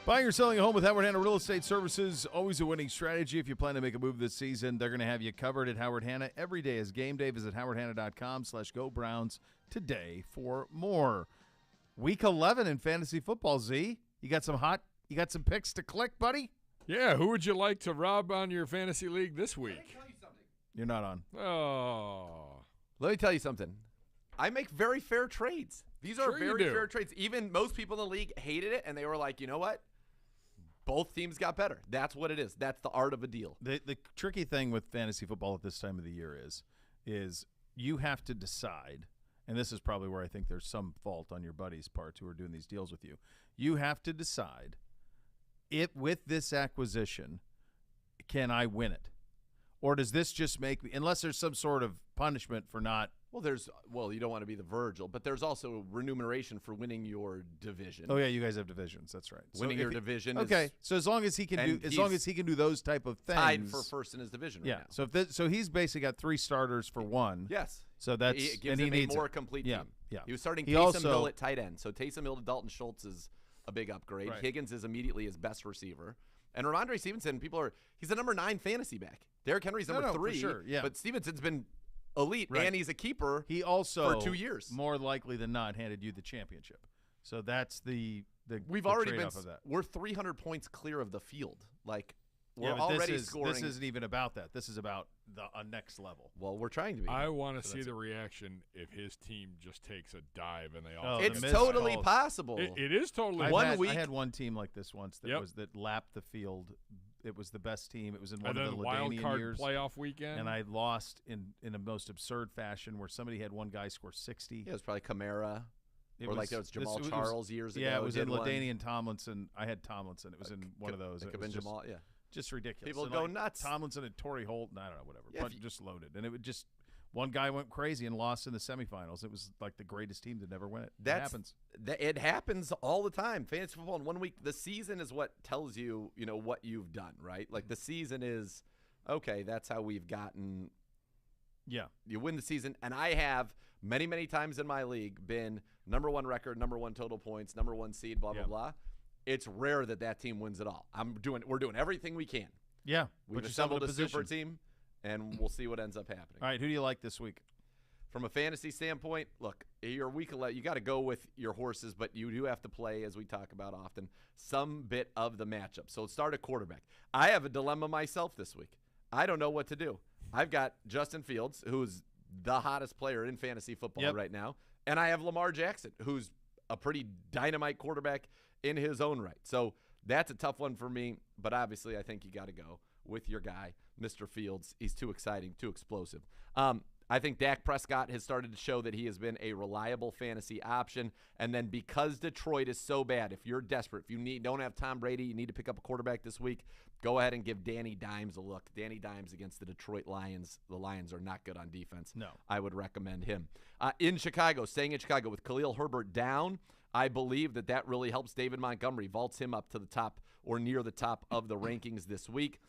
Buying or selling a home with Howard Hanna Real Estate Services, always a winning strategy. If you plan to make a move this season, they're going to have you covered at Howard Hanna. Every day is game day. Visit howardhanna.com/GoBrowns today for more. Week 11 in fantasy football, Z. You got some picks to click, buddy? Yeah, who would you like to rob on your fantasy league this week? Let me tell you something. You're not on. Oh. Let me tell you something. I make very fair trades. These are Sure you very do. fair trades. Even most people in the league hated it, and they were like, you know what? Both teams got better. That's what it is. That's the art of a deal. The tricky thing with fantasy football at this time of the year is you have to decide, and this is probably where I think there's some fault on your buddies' part who are doing these deals with you. You have to decide if with this acquisition, can I win it? Or does this just make me, unless there's some sort of punishment for not. Well, you don't want to be the Virgil, but there's also remuneration for winning your division. Oh yeah, you guys have divisions. That's right. Winning your division. Okay, so as long as he can do those type of things, tied for first in his division. Right now. So he's basically got 3 starters for 1. Yes. So that's it gives and him he a needs more complete team. Yeah. He was starting He Taysom Hill also- at tight end. So Taysom Hill to Dalton Schultz is a big upgrade. Right. Higgins is immediately his best receiver. And Ramondre Stevenson, he's the number 9 fantasy back. Derrick Henry's number 3. for sure, yeah. But Stevenson's been elite, Right. and he's a keeper. He also for 2 years. more likely than not handed you the championship. So that's the We've the already been trade-off of that. we're 300 points clear of the field. Like Yeah, we're but already scoring. This isn't even about that. This is about a next level. Well, we're trying to be. I want to So see that's the reaction if his team just takes a dive and they Oh, all. the it's missed totally calls. possible. It is totally. I week- had one team like this once that Yep. that lapped the field. It was the best team. It was in one And of then the wild Ladanian card years. playoff weekend. And I lost in a most absurd fashion where somebody had one guy score 60. Yeah, it was probably Kamara. It Or like there was Jamal Charles years ago. Yeah, it was in did one. Ladainian Tomlinson. I had Tomlinson. It was in one of those. It Could was have been just, Jamal. Yeah. just ridiculous. People And go like nuts. Tomlinson and Torrey Holt. I don't know, whatever. Yeah, but just loaded. And it would just one guy went crazy and lost in the semifinals. It was like the greatest team to never win it. It happens. It happens all the time. Fantasy football in 1 week. The season is what tells you, what you've done, right? Like the season is, okay, that's how we've gotten. Yeah. You win the season. And I have many, many times in my league been number 1 record, number 1 total points, number 1 seed, blah, blah, blah. It's rare that team wins it all. We're doing everything we can. Yeah. We've put yourself in assembled a super position. team, and we'll see what ends up happening. All right, who do you like this week? From a fantasy standpoint, look, your week 11, you got to go with your horses, but you do have to play, as we talk about often, some bit of the matchup. So let's start at quarterback. I have a dilemma myself this week. I don't know what to do. I've got Justin Fields, who's the hottest player in fantasy football right now, and I have Lamar Jackson, who's a pretty dynamite quarterback in his own right. So that's a tough one for me, but obviously I think you got to go with your guy, Mr. Fields. He's too exciting, too explosive. I think Dak Prescott has started to show that he has been a reliable fantasy option. And then because Detroit is so bad, if you're desperate, if you don't have Tom Brady, you need to pick up a quarterback this week, go ahead and give Danny Dimes a look. Danny Dimes against the Detroit Lions. The Lions are not good on defense. No. I would recommend him. In Chicago, staying in Chicago with Khalil Herbert down, I believe that really helps David Montgomery, vaults him up to the top or near the top of the rankings this week.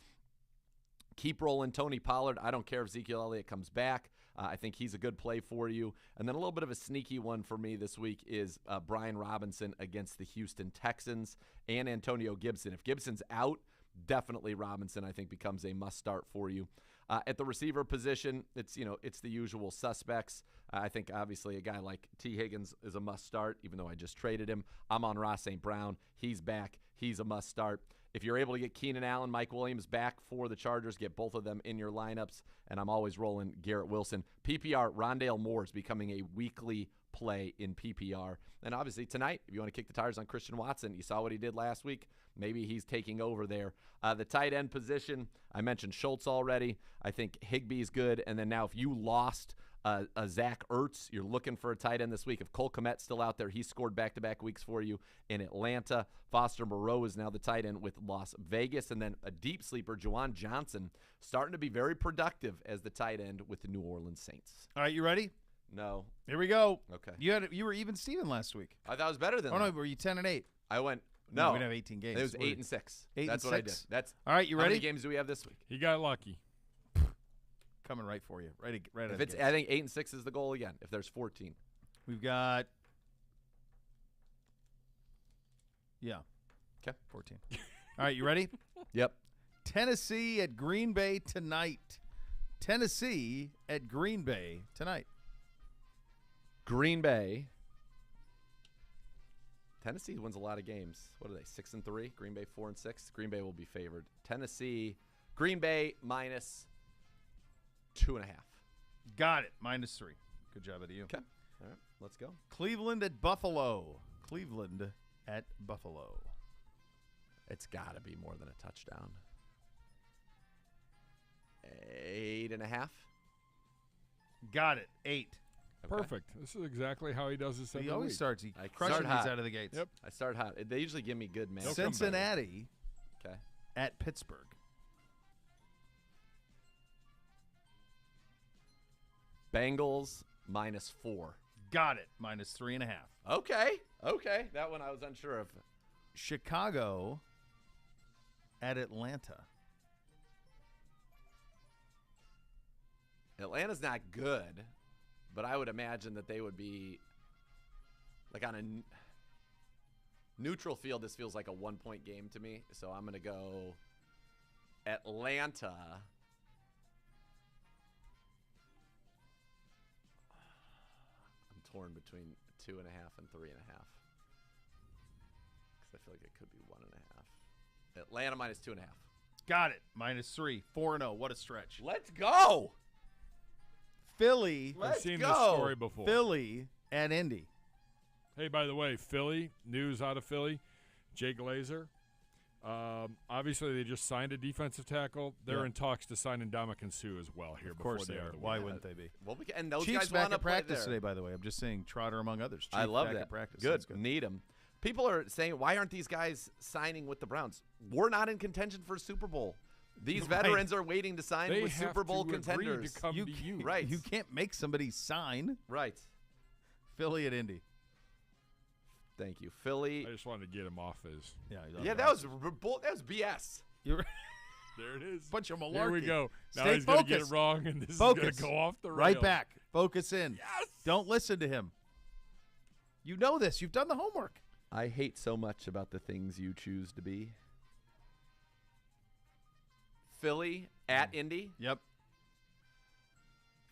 Keep rolling Tony Pollard. I don't care if Ezekiel Elliott comes back. I think he's a good play for you. And then a little bit of a sneaky one for me this week is Brian Robinson against the Houston Texans and Antonio Gibson. If Gibson's out, definitely Robinson, I think, becomes a must-start for you. At the receiver position, it's the usual suspects. I think, obviously, a guy like T. Higgins is a must-start, even though I just traded him. I'm on Ross St. Brown. He's back. He's a must-start. If you're able to get Keenan Allen, Mike Williams back for the Chargers, get both of them in your lineups, and I'm always rolling Garrett Wilson. PPR, Rondale Moore is becoming a weekly play in PPR. And obviously tonight, if you want to kick the tires on Christian Watson, you saw what he did last week. Maybe he's taking over there. The tight end position, I mentioned Schultz already. I think Higbee's good. And then now if you lost a Zach Ertz, you're looking for a tight end this week. If Cole Kmet's still out there, he scored back-to-back weeks for you in Atlanta. Foster Moreau is now the tight end with Las Vegas. And then a deep sleeper, Juwan Johnson, starting to be very productive as the tight end with the New Orleans Saints. All right, you ready? No. Here we go. Okay. You were even Steven last week. I thought it was better than Oh, that. no, were you 10-8? I went, no. We don't have 18 games. It was What 8 and 6. 8 That's and what I did. 6? That's all right, you how ready? many games do we have this week? He got lucky. Coming right for you. Right out If of the it's, gate. I think 8 and 6 is the goal again, if there's 14. We've got Okay. 14. All right, you ready? Yep. Tennessee at Green Bay tonight. Tennessee at Green Bay tonight. Green Bay. Tennessee wins a lot of games. What are they? 6-3. Green Bay 4-6. Green Bay will be favored. Tennessee. Green Bay minus 2.5. Got it. -3. Good job out of you. Okay. All right. Let's go. Cleveland at Buffalo. Cleveland at Buffalo. It's got to be more than a touchdown. 8.5. Got it. 8. Okay. Perfect. This is exactly how he does this every He always week. starts. He I crushes start these hot. out of the gates. Yep. I start hot. They usually give me good matches. They'll come better. Cincinnati Okay. at Pittsburgh. Bengals -4. Got it. -3.5. Okay. Okay. That one I was unsure of. Chicago at Atlanta. Atlanta's not good, but I would imagine that they would be like on a neutral field. This feels like a 1-point game to me, so I'm going to go Atlanta. I'm torn between 2.5 and 3.5 because I feel like it could be 1.5. Atlanta -2.5. Got it. -3. 4-0. What a stretch. Let's go. Philly. I've Let's seen go. this story before. Philly at Indy. Hey, by the way, Philly, news out of Philly, Jay Glazer. Obviously, they just signed a defensive tackle. They're Yeah. in talks to sign Ndamukong Suh as well here Of before course the they end are. of the Why week. wouldn't they be? Well, and those Chiefs guys back want to at play practice there. today, by the way. I'm just saying Trotter among others. I Chief love back that. At practice. Good. That's good. Need them. People are saying, why aren't these guys signing with the Browns? We're not in contention for a Super Bowl. These Right. veterans are waiting to sign They with have Super Bowl to agree contenders. to come to you. Right. You can't make somebody sign. Right. Philly at Indy. Thank you. Philly. I just wanted to get him off his. Yeah, that was BS. You're There it is. bunch of malarkey. There we go. Now Stay he's going to get it focused. wrong, and this Focus. is going to go off the rails. Right back. Focus in. Yes. Don't listen to him. You know this. You've done the homework. I hate so much about the things you choose to be. Philly at Indy. Yep.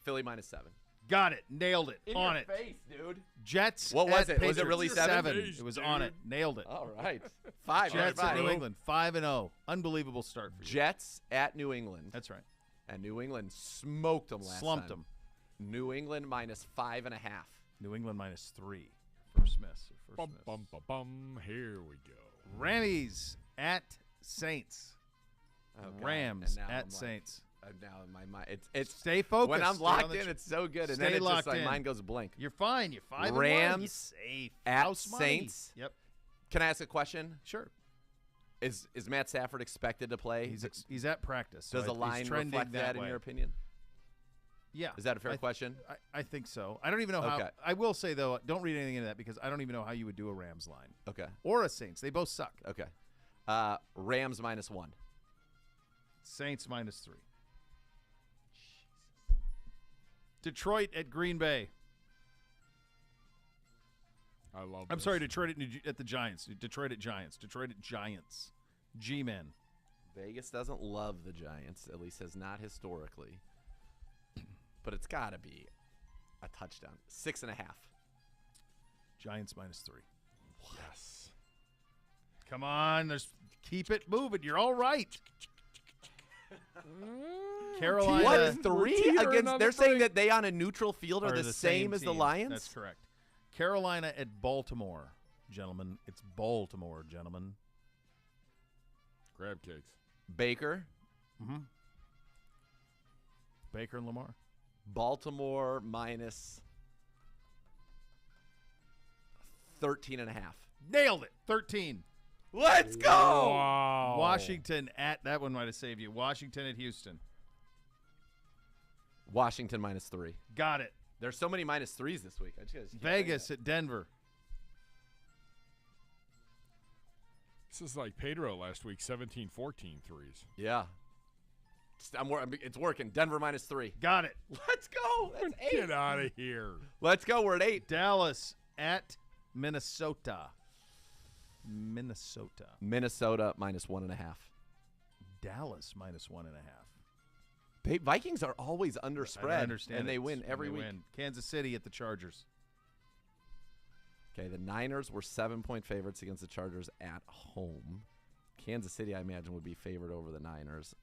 Philly -7. Got it. Nailed it. On it. face, dude. Jets. What was at it? Was it Patriots. really 7? It was on it. Nailed it. All right. 5. Jets at Five. New England. 5-0. Unbelievable start for you. Jets at New England. That's right. And New England smoked them last Slumped time. them. New England -5.5. New England -3. First miss. Bum, bum, bum, bum. Here we go. Rammies at Saints. Oh, God. Rams And now at I'm like- Saints. now in my mind, it's Stay focused. when I'm Stay on locked the in, it's so good, and Stay then it's locked just like in. mine goes blank. You're fine. You're 5-1. You're Rams safe. at House money. Saints. Yep. Can I ask a question? Sure. Is Matt Stafford expected to play? He's at practice. so Does the he's line trending reflect that in way. your opinion? Yeah. Is that a fair I- question? I think so. I don't even know how. Okay. I will say, though, don't read anything into that because I don't even know how you would do a Rams line. Okay. Or a Saints. They both suck. Okay. Rams -1. Saints -3. Detroit at Green Bay. I love I'm this. sorry, Detroit at the Giants. Detroit at Giants. Detroit at Giants. G-men. Vegas doesn't love the Giants, at least has not historically. But it's got to be a touchdown. 6.5. Giants -3. Yes. Come on. Keep it moving. You're all right. Carolina. What, 3 teetering against? on They're the saying brink. that they on a neutral field are are the same as the team. Lions? That's correct. Carolina at Baltimore, gentlemen. It's Baltimore, gentlemen. Crab cakes. Baker. Mm-hmm. Baker and Lamar. Baltimore -13.5. Nailed it. 13. Let's go. Wow. Washington at, that one might have saved you. Washington at Houston. Washington -3. Got it. There's so many -3s this week. I just gotta keep Vegas at Denver. This is like Pedro last week, 17-14 threes. Yeah. It's working. Denver -3. Got it. Let's go. That's 8. Get out of here. Let's go. We're at 8. Dallas at Minnesota. Minnesota. Minnesota -1.5. Dallas -1.5. Vikings are always under I spread, don't understand and it. they win When every they week. win. Kansas City at the Chargers. Okay, the Niners were 7-point favorites against the Chargers at home. Kansas City, I imagine, would be favored over the Niners.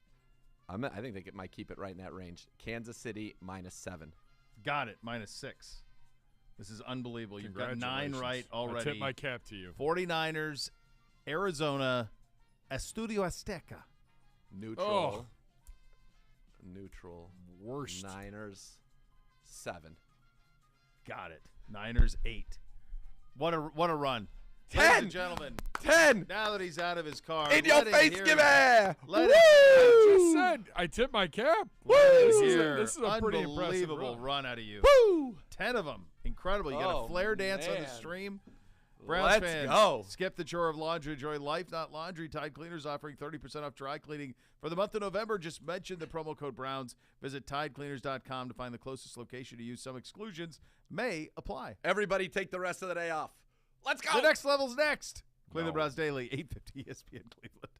I think they might keep it right in that range. Kansas City -7. Got it. -6. This is unbelievable. You've got 9 right I already. tip my cap to you. 49ers, Arizona, Estadio Azteca. Neutral. Neutral. Worst. Niners 7. Got it. Niners 8. What a run. 10! Ladies and gentlemen, 10! now that he's out of his car, In your let him face, hear give it. it! Let I him just said I tip my cap. hear. This is a pretty impressive Unbelievable run. run out of you. Woo! 10 of them. Incredible. You got a Oh, flare dance on the man. stream. Browns Let's fans, go. skip the chore of laundry. Enjoy life, not laundry. Tide Cleaners offering 30% off dry cleaning for the month of November. Just mention the promo code Browns. Visit TideCleaners.com to find the closest location to you. Some exclusions may apply. Everybody take the rest of the day off. Let's go! The next level's next. Cleveland No. Browns Daily, 850 ESPN Cleveland.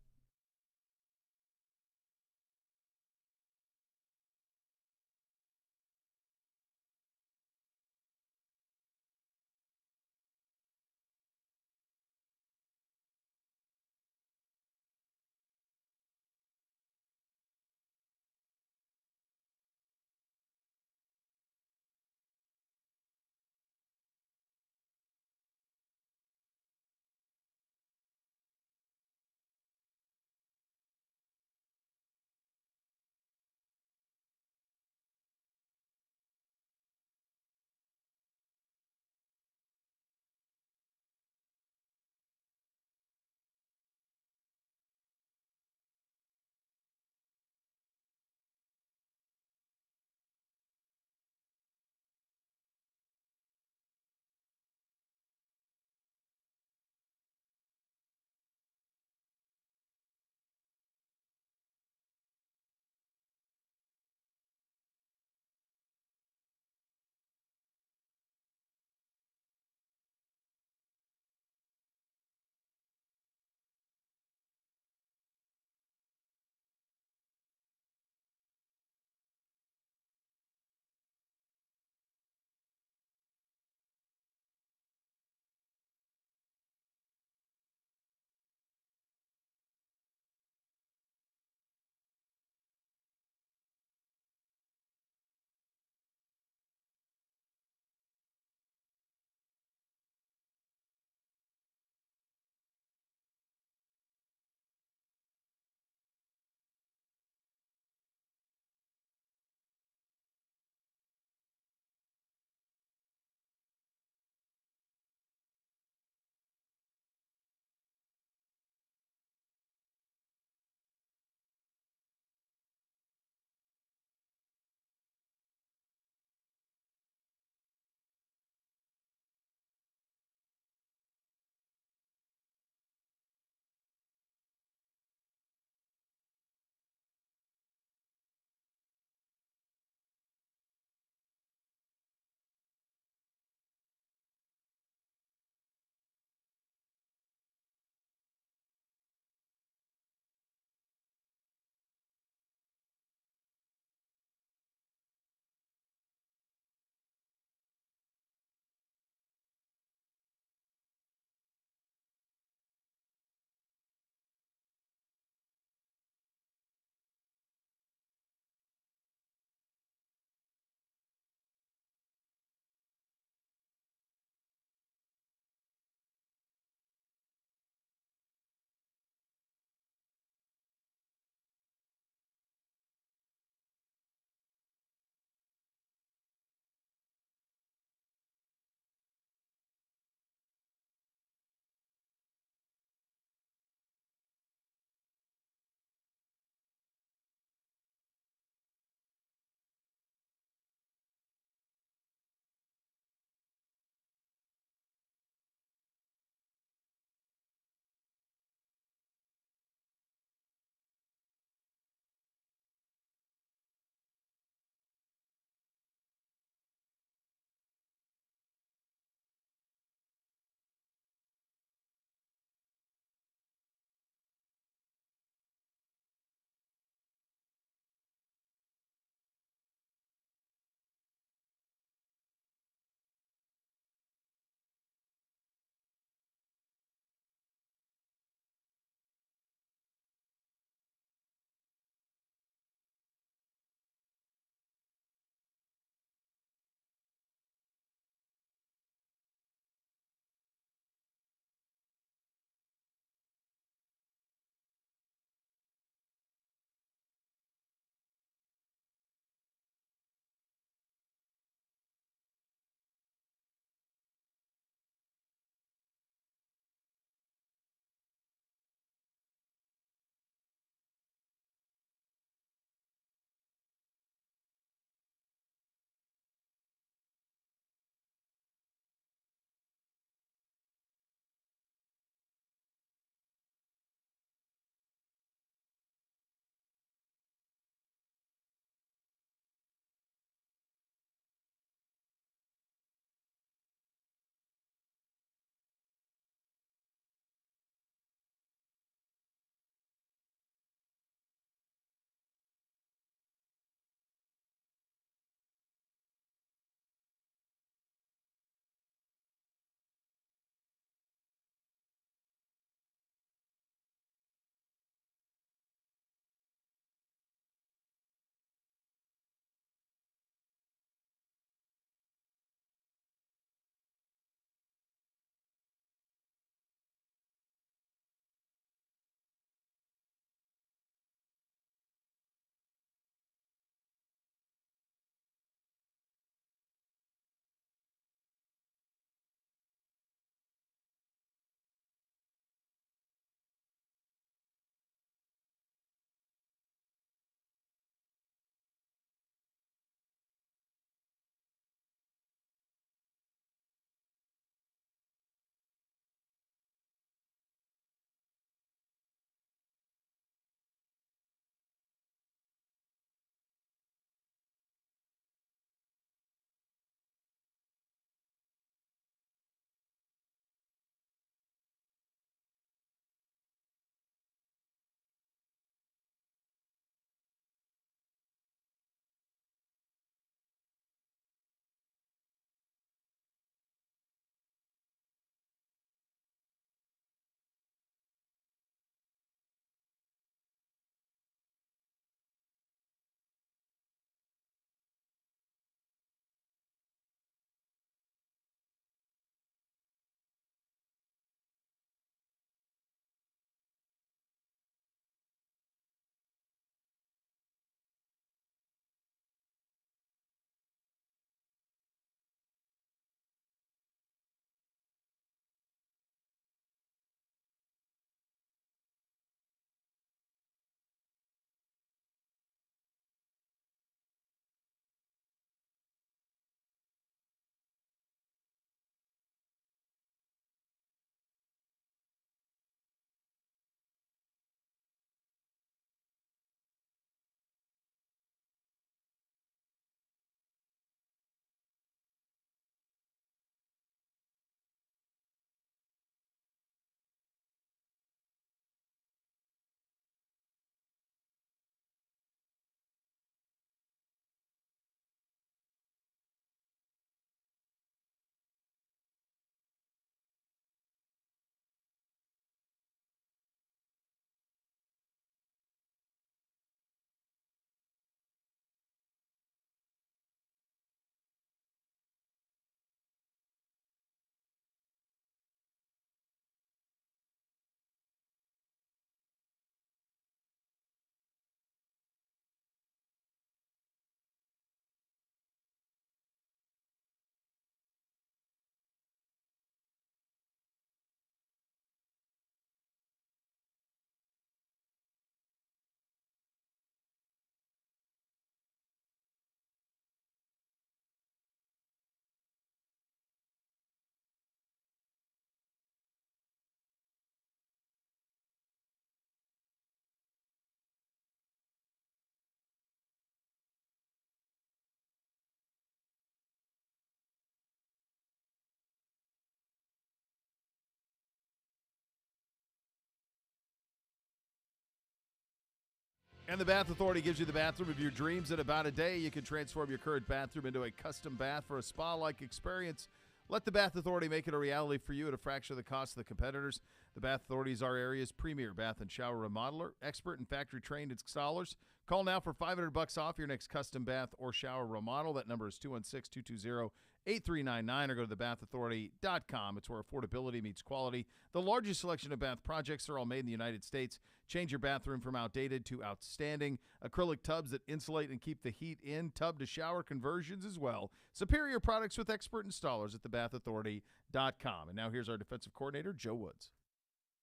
And the Bath Authority gives you the bathroom of your dreams in about a day. You can transform your current bathroom into a custom bath for a spa-like experience. Let the Bath Authority make it a reality for you at a fraction of the cost of the competitors. The Bath Authority is our area's premier bath and shower remodeler, expert and factory-trained installers. Call now for $500 off your next custom bath or shower remodel. That number is 216-220-8399 or go to thebathauthority.com. It's where affordability meets quality. The largest selection of bath projects are all made in the United States. Change your bathroom from outdated to outstanding. Acrylic tubs that insulate and keep the heat in. Tub-to-shower conversions as well. Superior products with expert installers at thebathauthority.com. And now here's our defensive coordinator, Joe Woods.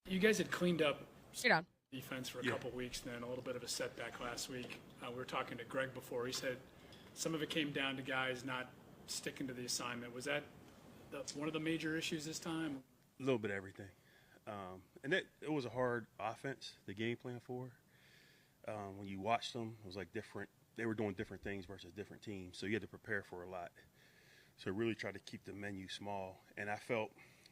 You guys had cleaned up Straight on. defense for a couple weeks, then a little bit of a setback last week. We were talking to Greg before. He said some of it came down to guys not sticking to the assignment. Was that one of the major issues this time? A little bit of everything. And it was a hard offense, the game plan for. When you watched them, it was like different. They were doing different things versus different teams, so you had to prepare for a lot. So really tried to keep the menu small. And I felt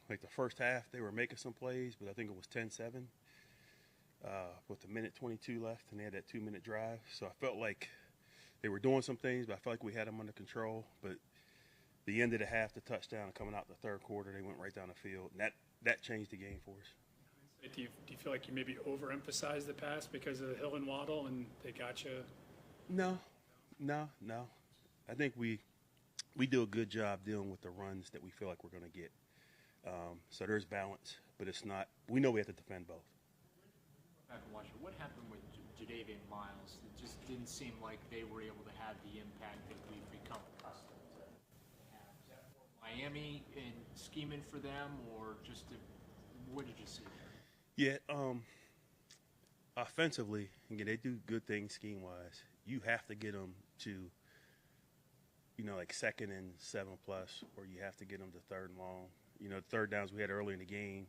like the first half they were making some plays, but I think it was 10-7 with a minute 22 left, and they had that 2-minute drive. So I felt like they were doing some things, but I felt like we had them under control. But the end of the half, the touchdown, coming out the third quarter, they went right down the field, and that changed the game for us. Do you feel like you maybe overemphasized the pass because of Hill and Waddle, and they got you? No. I think we do a good job dealing with the runs that we feel like we're going to get. So there's balance, but it's not. We know we have to defend both. Back and watch it. What happened with Jadavian Miles? It just didn't seem like they were able to have the impact that we've become accustomed to have. Is that more Miami in scheming for them, or just what did you see there? Yeah, offensively, again, they do good things scheme-wise. You have to get them to, like 2nd and 7+, or you have to get them to 3rd and long. The third downs we had early in the game,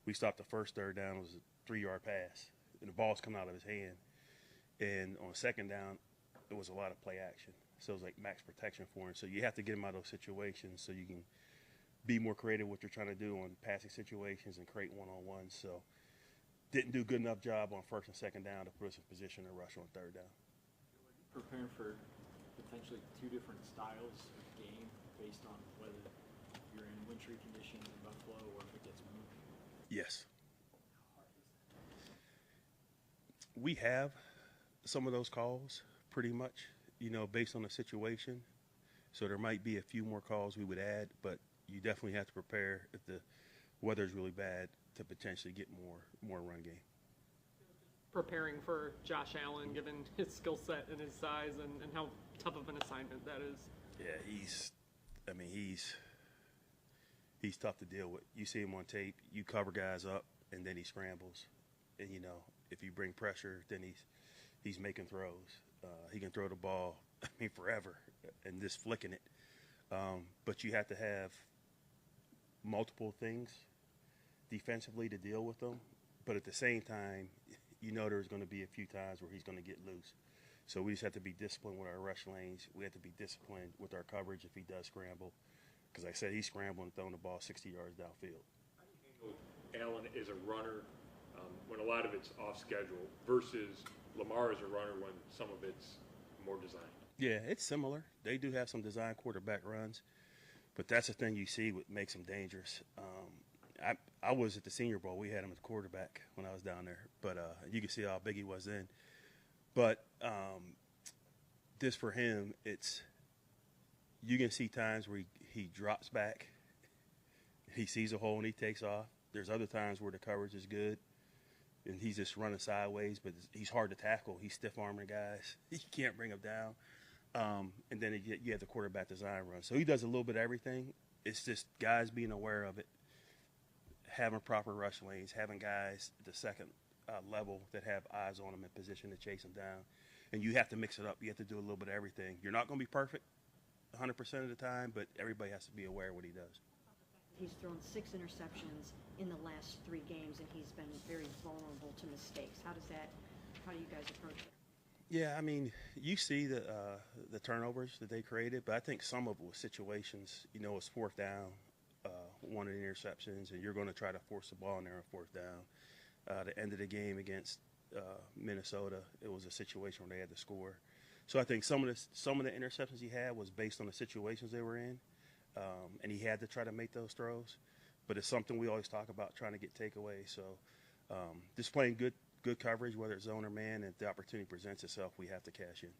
we stopped the first third down. It was a 3-yard pass, and the ball's coming out of his hand. And on 2nd down, it was a lot of play action. So it was like max protection for him. So you have to get him out of those situations so you can be more creative what you're trying to do on passing situations and create one-on-ones. So didn't do a good enough job on 1st and 2nd down to put us in position to rush on 3rd down. Preparing for potentially 2 different styles of game based on whether you're in wintry conditions in Buffalo or if it gets moved? Yes. We have some of those calls pretty much, based on the situation. So there might be a few more calls we would add, but you definitely have to prepare if the weather's really bad to potentially get more run game. Preparing for Josh Allen, given his skill set and his size, and how tough of an assignment that is. Yeah, he's tough to deal with. You see him on tape, you cover guys up, and then he scrambles. And, if you bring pressure, then he's making throws. He can throw the ball, forever, and just flicking it. But you have to have multiple things defensively to deal with them. But at the same time, there's going to be a few times where he's going to get loose. So we just have to be disciplined with our rush lanes. We have to be disciplined with our coverage if he does scramble. Because like I said, he's scrambling and throwing the ball 60 yards downfield. How do you handle Allen as a runner when a lot of it's off schedule versus Lamar as a runner when some of it's more designed? Yeah, it's similar. They do have some design quarterback runs, but that's the thing you see what makes them dangerous. I was at the Senior Bowl. We had him as quarterback when I was down there, but you can see how big he was then. But this for him, you can see times where he drops back, he sees a hole and he takes off. There's other times where the coverage is good, and he's just running sideways, but he's hard to tackle. He's stiff-arming guys. You can't bring him down. And then you have the quarterback design run. So he does a little bit of everything. It's just guys being aware of it, having proper rush lanes, having guys at the second level that have eyes on him in position to chase him down. And you have to mix it up. You have to do a little bit of everything. You're not going to be perfect 100% of the time, but everybody has to be aware of what he does. He's thrown 6 interceptions in the last 3 games, and he's been very vulnerable to mistakes. How do you guys approach it? Yeah, you see the turnovers that they created, but I think some of it was situations. It's 4th down, one of the interceptions, and you're going to try to force the ball in there on 4th down. The end of the game against Minnesota, it was a situation where they had to score. So I think some of the interceptions he had was based on the situations they were in, and he had to try to make those throws. But it's something we always talk about, trying to get takeaways. So just playing good coverage, whether it's zone or man, and if the opportunity presents itself, we have to cash in.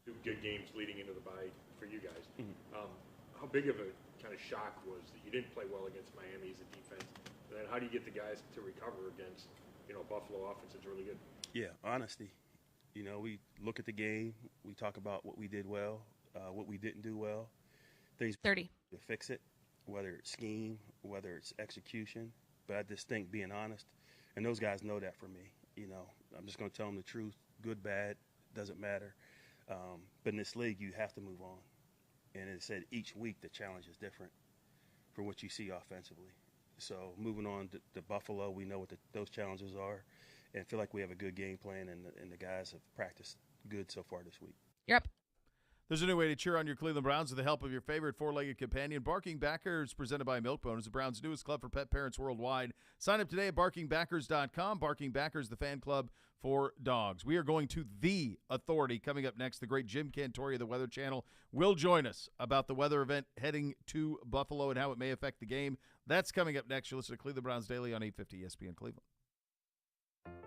Two good games leading into the bye for you guys. How big of a kind of shock was that you didn't play well against Miami as a defense? And then how do you get the guys to recover against, Buffalo offense that's really good? Yeah, honesty. We look at the game. We talk about what we did well, what we didn't do well. Things 30 to fix it, whether it's scheme, whether it's execution. But I just think being honest, and those guys know that for me. I'm just going to tell them the truth, good, bad, doesn't matter. But in this league, you have to move on. And it said each week the challenge is different for what you see offensively. So moving on to Buffalo, we know what those challenges are, and feel like we have a good game plan, and the guys have practiced good so far this week. You're up. There's a new way to cheer on your Cleveland Browns with the help of your favorite four-legged companion. Barking Backers, presented by Milk-Bone, is the Browns' newest club for pet parents worldwide. Sign up today at barkingbackers.com. Barking Backers, the fan club for dogs. We are going to The Authority. Coming up next, the great Jim Cantori of the Weather Channel will join us about the weather event heading to Buffalo and how it may affect the game. That's coming up next. You'll listen to Cleveland Browns Daily on 850 ESPN Cleveland.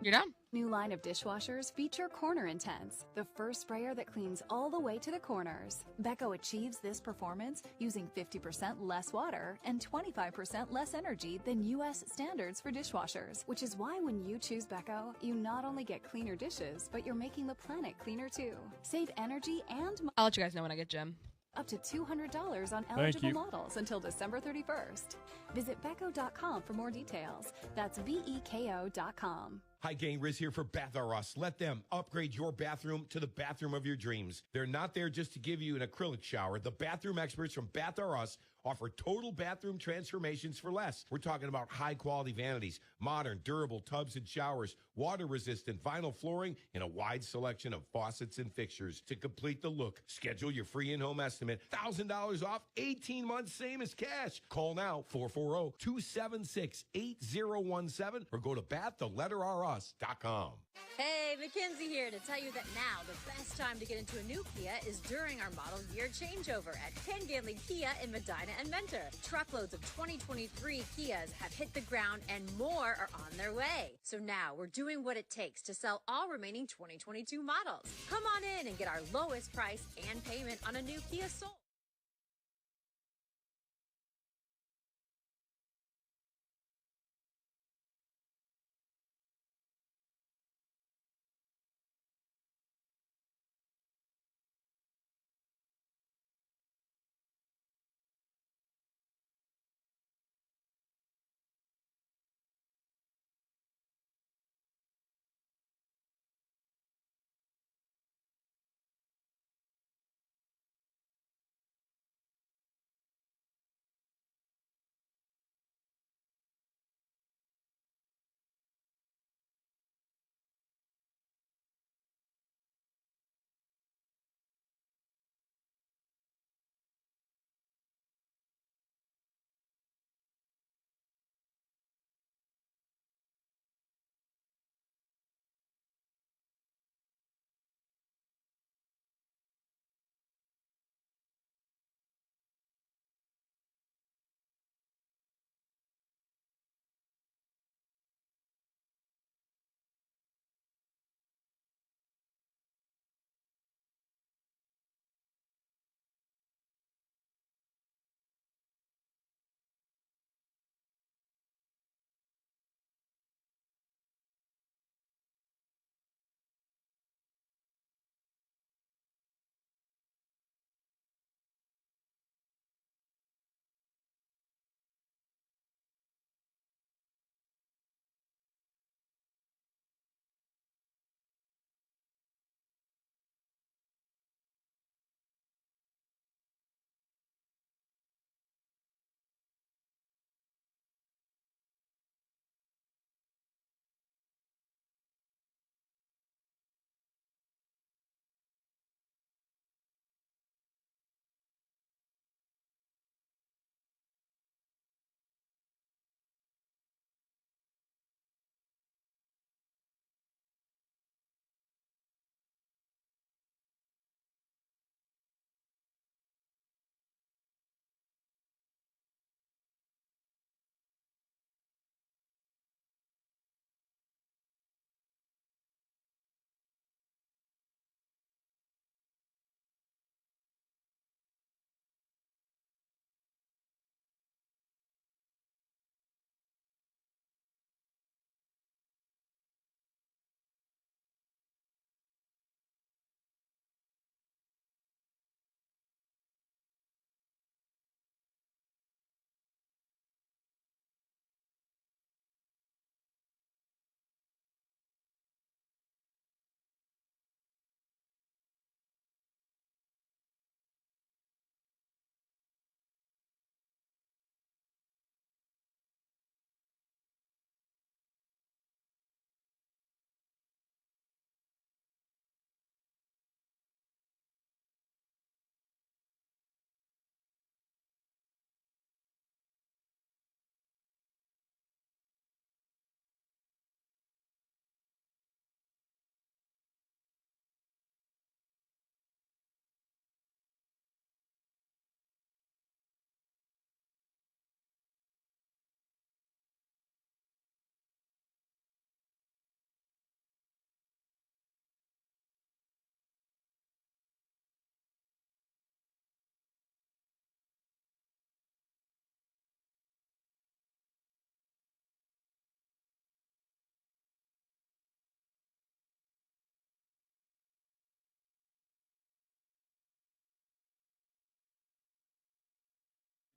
You're done. New line of dishwashers feature Corner Intense, the first sprayer that cleans all the way to the corners. Beko achieves this performance using 50% less water and 25% less energy than U.S. standards for dishwashers, which is why when you choose Beko, you not only get cleaner dishes, but you're making the planet cleaner too. Save energy and I'll let you guys know when I get Jim. Up to $200 on eligible models until December 31st. Visit Beko.com for more details. That's BEKO.com. Hi, gang. Riz here for Bath R Us. Let them upgrade your bathroom to the bathroom of your dreams. They're not there just to give you an acrylic shower. The bathroom experts from Bath R Us offer total bathroom transformations for less. We're talking about high-quality vanities, modern, durable tubs and showers, water-resistant vinyl flooring, and a wide selection of faucets and fixtures to complete the look. Schedule your free in-home estimate. $1,000 off, 18 months, same as cash. Call now, 440-276-8017, or go to baththerletterrus.com. Hey, Mackenzie here to tell you that now the best time to get into a new Kia is during our model year changeover at Ken Ganley Kia in Medina and Mentor. Truckloads of 2023 Kias have hit the ground and more are on their way. So now we're doing what it takes to sell all remaining 2022 models. Come on in and get our lowest price and payment on a new Kia Soul.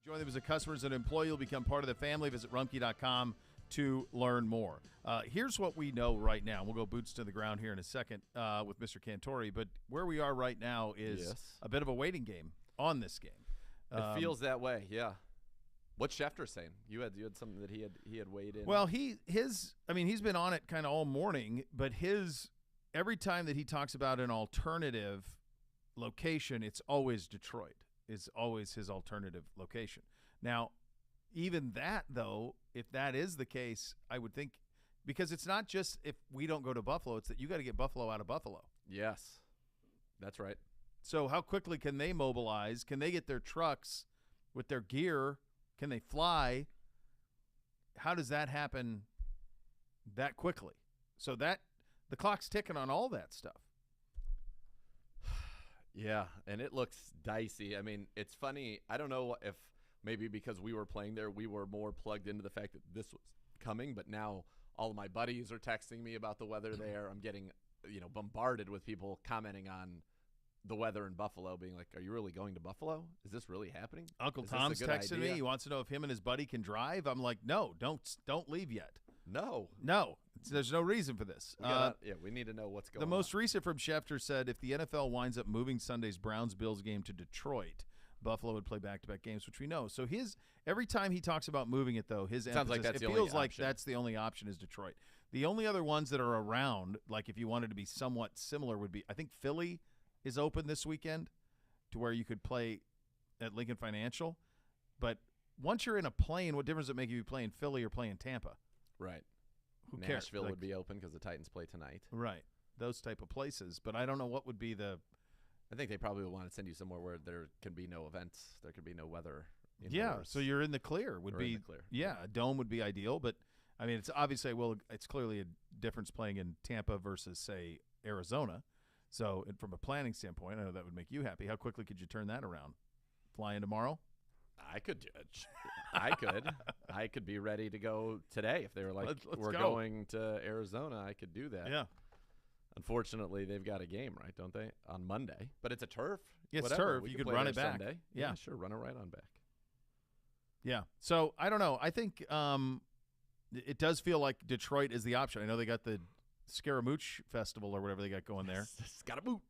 Join them as a customer, as an employee. You'll become part of the family. Visit Rumpke.com to learn more. Here's what we know right now. We'll go boots to the ground here in a second with Mr. Cantori. But where we are right now is a bit of a waiting game on this game. It feels that way, yeah. What's Schefter saying? You had something that he had weighed in. Well, he's been on it kind of all morning, but every time that he talks about an alternative location, it's always Detroit. Is always his alternative location. Now, even that, though, if that is the case, I would think, because it's not just if we don't go to Buffalo, it's that you got to get Buffalo out of Buffalo. Yes, that's right. So how quickly can they mobilize? Can they get their trucks with their gear? Can they fly? How does that happen that quickly? So that the clock's ticking on all that stuff. Yeah, and it looks dicey. I mean, it's funny. I don't know if maybe because we were playing there, we were more plugged into the fact that this was coming, but now all of my buddies are texting me about the weather there. I'm getting, bombarded with people commenting on the weather in Buffalo, being like, are you really going to Buffalo? Is this really happening? Uncle Tom's texting me. He wants to know if him and his buddy can drive. I'm like, no, don't leave yet. No. There's no reason for this. We need to know what's going on. The most recent from Schefter said if the NFL winds up moving Sunday's Browns-Bills game to Detroit, Buffalo would play back-to-back games, which we know. So every time he talks about moving it, though, his sounds emphasis, like that's it feels like that's the only option is Detroit. The only other ones that are around, like if you wanted to be somewhat similar, would be, I think Philly is open this weekend to where you could play at Lincoln Financial. But once you're in a plane, what difference does it make if you play in Philly or play in Tampa? Right. Who cares? Nashville would be open because the Titans play tonight. Right. Those type of places. But I don't know what would be the – I think they probably would want to send you somewhere where there can be no events. There could be no weather. Yeah, so you're in the clear. Yeah, a dome would be ideal. But, I mean, it's obviously – it's clearly a difference playing in Tampa versus, say, Arizona. So from a planning standpoint, I know that would make you happy. How quickly could you turn that around? Fly in tomorrow? I could judge. I could be ready to go today if they were like, we're going to Arizona. I could do that. Yeah. Unfortunately, they've got a game, right? Don't they? On Monday. But it's a turf. Yeah, it's turf. You could run it back. Sunday. Yeah, sure. Run it right on back. Yeah. So I don't know. I think it does feel like Detroit is the option. I know they got the Scaramouche Festival or whatever they got going there. Scaramouche.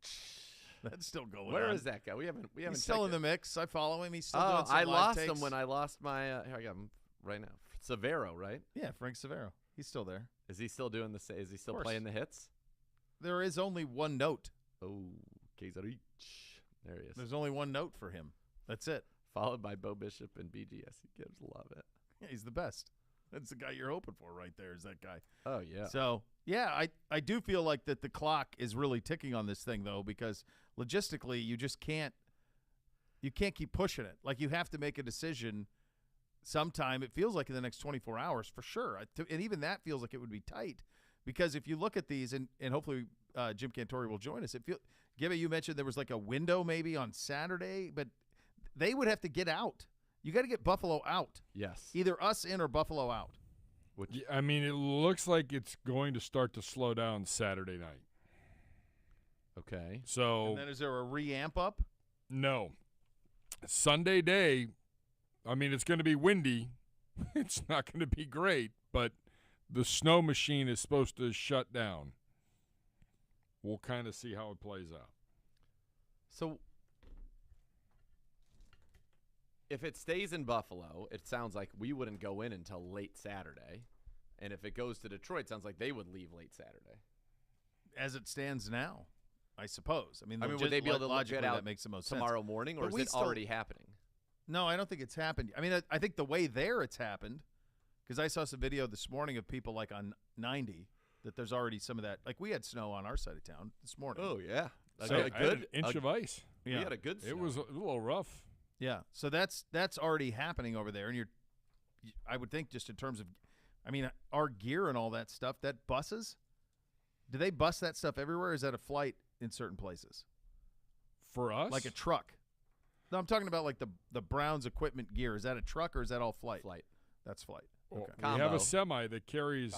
That's still going on. Where is that guy? We haven't. He's still in the mix. I follow him. He's still doing some I lost takes. him when I lost my. Here I got him right now. Severo, right? Yeah, Frank Severo. He's still there. Is he still doing the? Is he still playing the hits? There is only one note. Oh, Kesarich. There he is. There's only one note for him. That's it. Followed by Bo Bishop and BGS. Gibbs. Love it. Yeah, he's the best. That's the guy you're hoping for right there, is that guy. Oh, yeah. So, yeah, I do feel like that the clock is really ticking on this thing, though, because logistically you just can't keep pushing it. Like, you have to make a decision sometime. It feels like in the next 24 hours for sure. And even that feels like it would be tight because if you look at these, and hopefully Jim Cantori will join us. Gibby, you mentioned there was like a window maybe on Saturday, but they would have to get out. You got to get Buffalo out. Yes. Either us in or Buffalo out. I mean, it looks like it's going to start to slow down Saturday night. Okay. So. And then is there a re-amp up? No. Sunday day, I mean, it's going to be windy. It's not going to be great, but the snow machine is supposed to shut down. We'll kind of see how it plays out. So. If it stays in Buffalo, it sounds like we wouldn't go in until late Saturday. And if it goes to Detroit, it sounds like they would leave late Saturday. As it stands now, I suppose. I mean, would they be able to logically get out that makes the most tomorrow sense. morning, or is it already happening? No, I don't think it's happened. I mean, I think the way there it's happened, because I saw some video this morning of people like on 90 that there's already some of that. Like we had snow on our side of town this morning. Oh, yeah. So a good inch of ice. Yeah. We had a good snow. It was a little rough. Yeah, so that's already happening over there, and I would think just in terms of, I mean, our gear and all that stuff. That buses, do they bus that stuff everywhere? Or is that a flight in certain places? For us, like a truck. No, I'm talking about like the Browns equipment gear. Is that a truck or is that all flight? Flight. That's flight. Well, okay. We have a semi that carries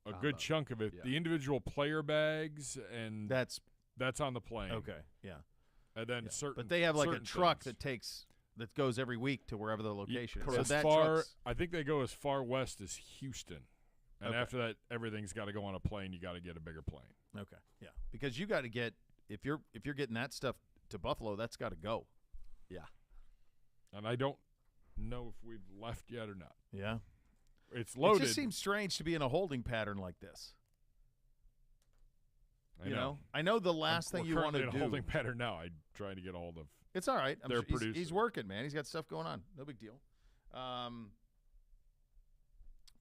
a good chunk of it. Yeah. The individual player bags and that's on the plane. Okay, yeah. And then certain, but they have like a truck things that takes that goes every week to wherever the location is. So As that far, truck's- I think they go as far west as Houston, and Okay. after that, everything's got to go on a plane. You got to get a bigger plane. Okay, yeah, because you got to get if you're getting that stuff to Buffalo, that's got to go. Yeah, and I don't know if we've left yet or not. Yeah, it's loaded. It just seems strange to be in a holding pattern like this. I know. I know the last thing you want to do. do. Holding pattern now. I'm trying to get a hold of. It's all right. Their producer. He's working, man. He's got stuff going on. No big deal.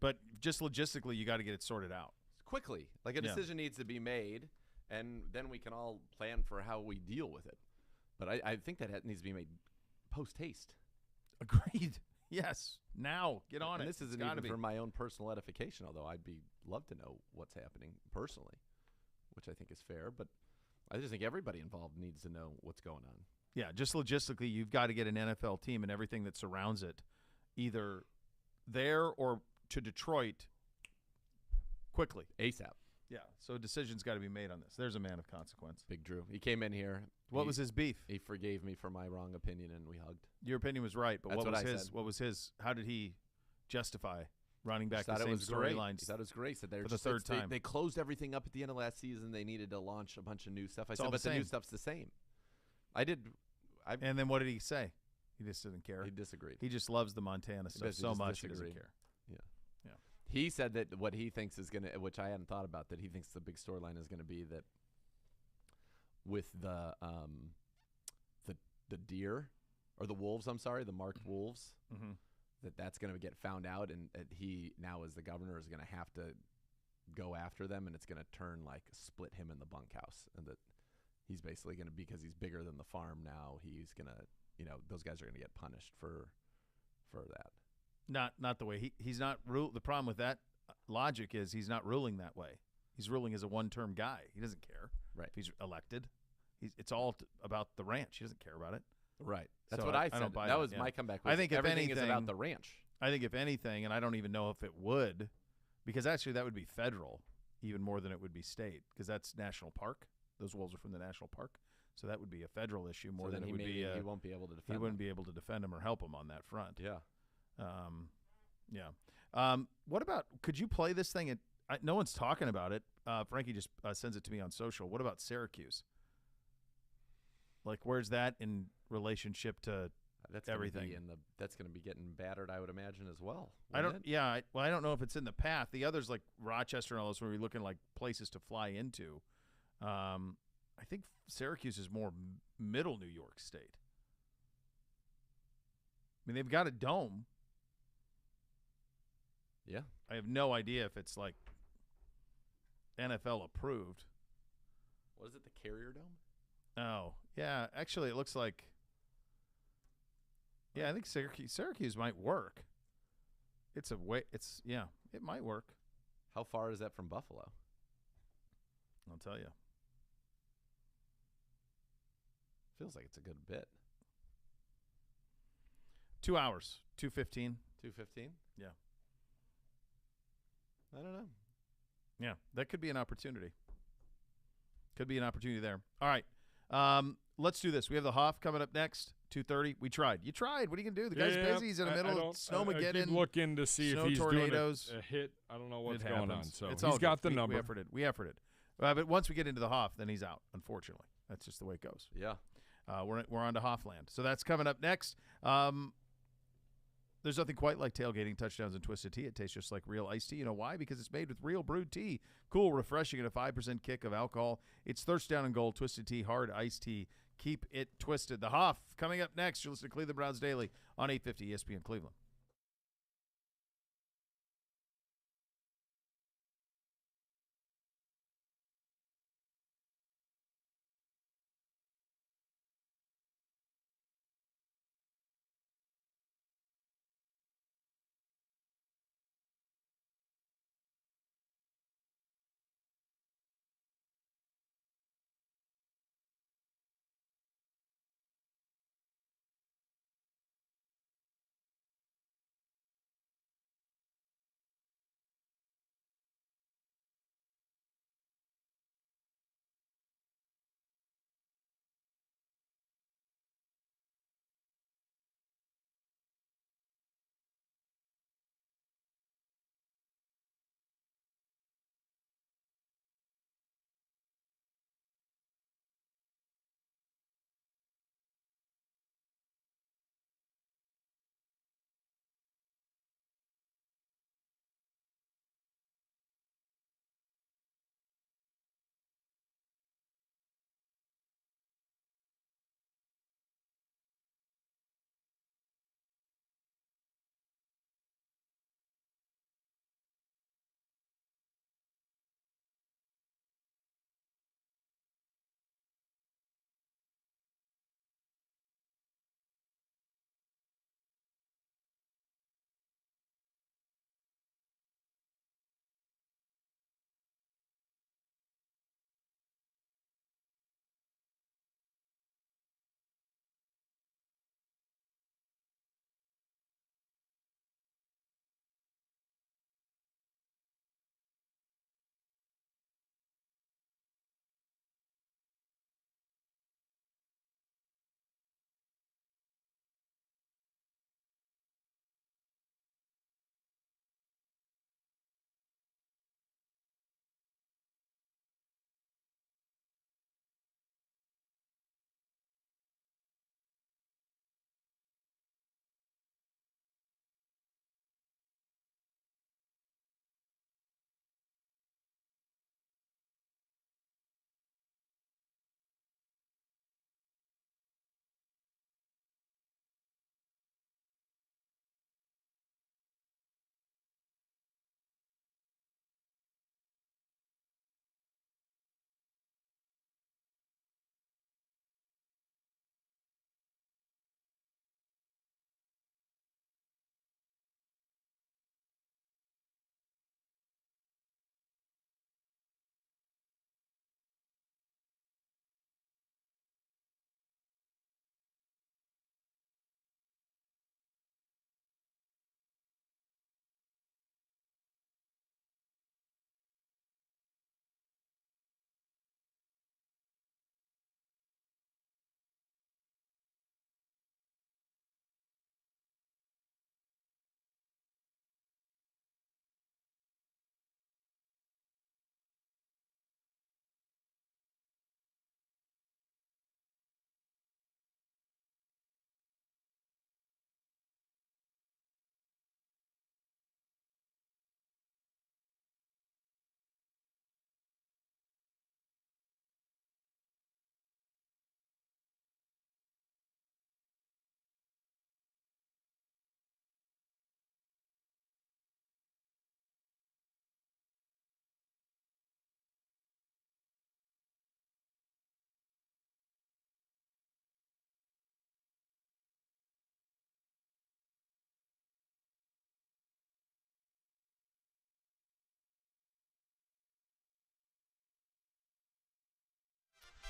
But just logistically, you got to get it sorted out quickly. Like a decision needs to be made, and then we can all plan for how we deal with it. But I think that needs to be made post haste. Agreed. Yes. Now, get on and it. This isn't even for my own personal edification, although I'd love to know what's happening personally, which I think is fair. But I just think everybody involved needs to know what's going on. Yeah, just logistically, you've got to get an NFL team and everything that surrounds it either there or to Detroit quickly. ASAP. Yeah, so a decision's got to be made on this. There's a man of consequence. Big Drew. He came in here. What was his beef? He forgave me for my wrong opinion, and we hugged. Your opinion was right, but That's what was I his? said. What was his? How did he justify running back Thought the it same was great. storylines? He thought it was great. Said they're for just the third time. They closed everything up at the end of last season. They needed to launch a bunch of new stuff. I said, all but the the new same. stuff's the same. I did. And then what did he say? He just didn't care. He disagreed. He just loves the Montana stuff so much he doesn't care. Yeah. Yeah. He said that what he thinks is going to, which I hadn't thought about, that he thinks the big storyline is going to be that with the deer or the wolves, I'm sorry, the marked wolves, that's going to get found out, and he now as the governor is going to have to go after them, and it's going to turn like split him in the bunkhouse, and that he's basically going to, because he's bigger than the farm now, he's going to, those guys are going to get punished for that. Not the way he's not rule. The problem with that logic is he's not ruling that way. He's ruling as a one-term guy. He doesn't care if he's elected. It's all about the ranch. He doesn't care about it. Right. That's So what I don't said. buy That was my comeback. Was I think if everything anything is about the ranch. I think if anything, and I don't even know if it would, because actually that would be federal even more than it would be state, because that's national park. Those wolves are from the national park, so that would be a federal issue more than it would be. He won't be able to defend. He wouldn't be able to defend him or help him on that front. Yeah. What about? Could you play this thing? No one's talking about it. Frankie just sends it to me on social. What about Syracuse? Like, where's that in relationship to everything? That's going to be getting battered, I would imagine, as well. I don't. Yeah. I don't know if it's in the path. The others, like Rochester and all those, where we're looking like places to fly into. I think Syracuse is more middle New York State. I mean, they've got a dome. Yeah. I have no idea if it's like NFL approved. What is it, the Carrier Dome? Oh, yeah. Actually, it looks like. Yeah, I think Syracuse might work. It might work. How far is that from Buffalo? I'll tell you. Feels like it's a good bit. 2 hours, 2:15. 2:15? Yeah. I don't know. Yeah, that could be an opportunity. Could be an opportunity there. All right. Let's do this. We have the Hoff coming up next, 2:30. We tried. You tried. What are you going to do? The guy's busy. He's in the middle of Snowmageddon. I keep looking to see if he's tornadoes. doing a hit. I don't know what's going on. So it's he's got the number. We efforted. But once we get into the Hoff, then he's out, unfortunately. That's just the way it goes. Yeah. We're on to Hoffland. So that's coming up next. There's nothing quite like tailgating, touchdowns, and Twisted Tea. It tastes just like real iced tea. You know why? Because it's made with real brewed tea. Cool, refreshing, and a 5% kick of alcohol. It's Thirst Down and Gold Twisted Tea, hard iced tea. Keep it twisted. The Hoff coming up next. You're listening to Cleveland Browns Daily on 850 ESPN Cleveland.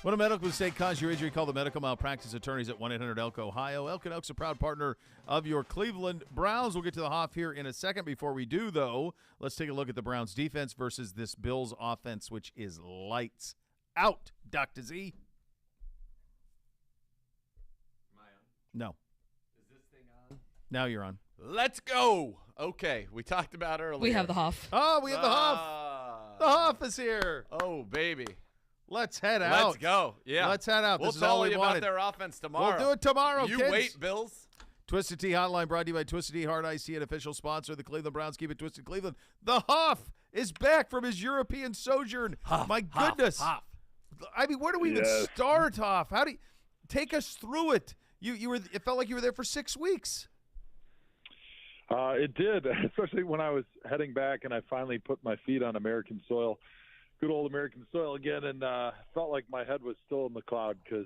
When a medical mistake causes your injury, call the medical malpractice attorneys at 1-800-ELK-OHIO. Elk and Oak's a proud partner of your Cleveland Browns. We'll get to the Hoff here in a second. Before we do, though, let's take a look at the Browns' defense versus this Bills' offense, which is lights out. Dr. Z? Am I on? No. Is this thing on? Now you're on. Let's go. Okay, we talked about earlier. We have the Hoff. Oh, we have the Hoff. The Hoff is here. Oh, baby. Let's head out. Let's go. Yeah. Let's head out. We'll This is all tell we you wanted. about their offense tomorrow. We'll do it tomorrow, You kids. wait, Bills. Twisted Tea Hotline brought to you by Twisted Tea Hard Iced Tea, an official sponsor of the Cleveland Browns. Keep it twisted, Cleveland. The Hoff is back from his European sojourn. My goodness. Hoff. I mean, where do we even start, Hoff? How do you take us through it? You were. It felt like you were there for 6 weeks. It did, especially when I was heading back and I finally put my feet on American soil. Good old American soil again, and felt like my head was still in the cloud because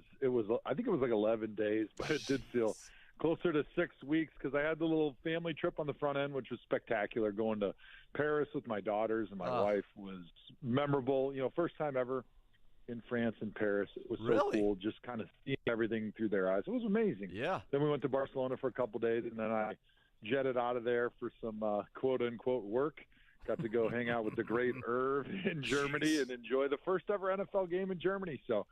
I think it was like 11 days, but it did feel closer to 6 weeks because I had the little family trip on the front end, which was spectacular. Going to Paris with my daughters and my wife was memorable. First time ever in France and Paris. It was so cool, just kind of seeing everything through their eyes. It was amazing. Yeah. Then we went to Barcelona for a couple days, and then I jetted out of there for some quote-unquote work. Got to go hang out with the great Irv in Germany and enjoy the first ever NFL game in Germany. So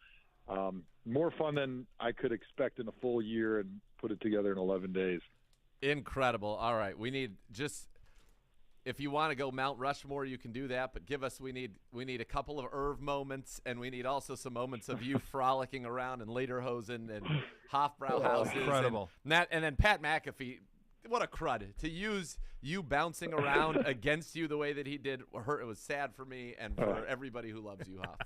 more fun than I could expect in a full year and put it together in 11 days. Incredible. All right. We need if you want to go Mount Rushmore, you can do that, but we need a couple of Irv moments, and we need also some moments of you frolicking around in Lederhosen and Hofbrauhauses. Incredible. And then Pat McAfee. What a crud to use you bouncing around against you the way that he did. It was sad for me and for everybody who loves you, Hoff.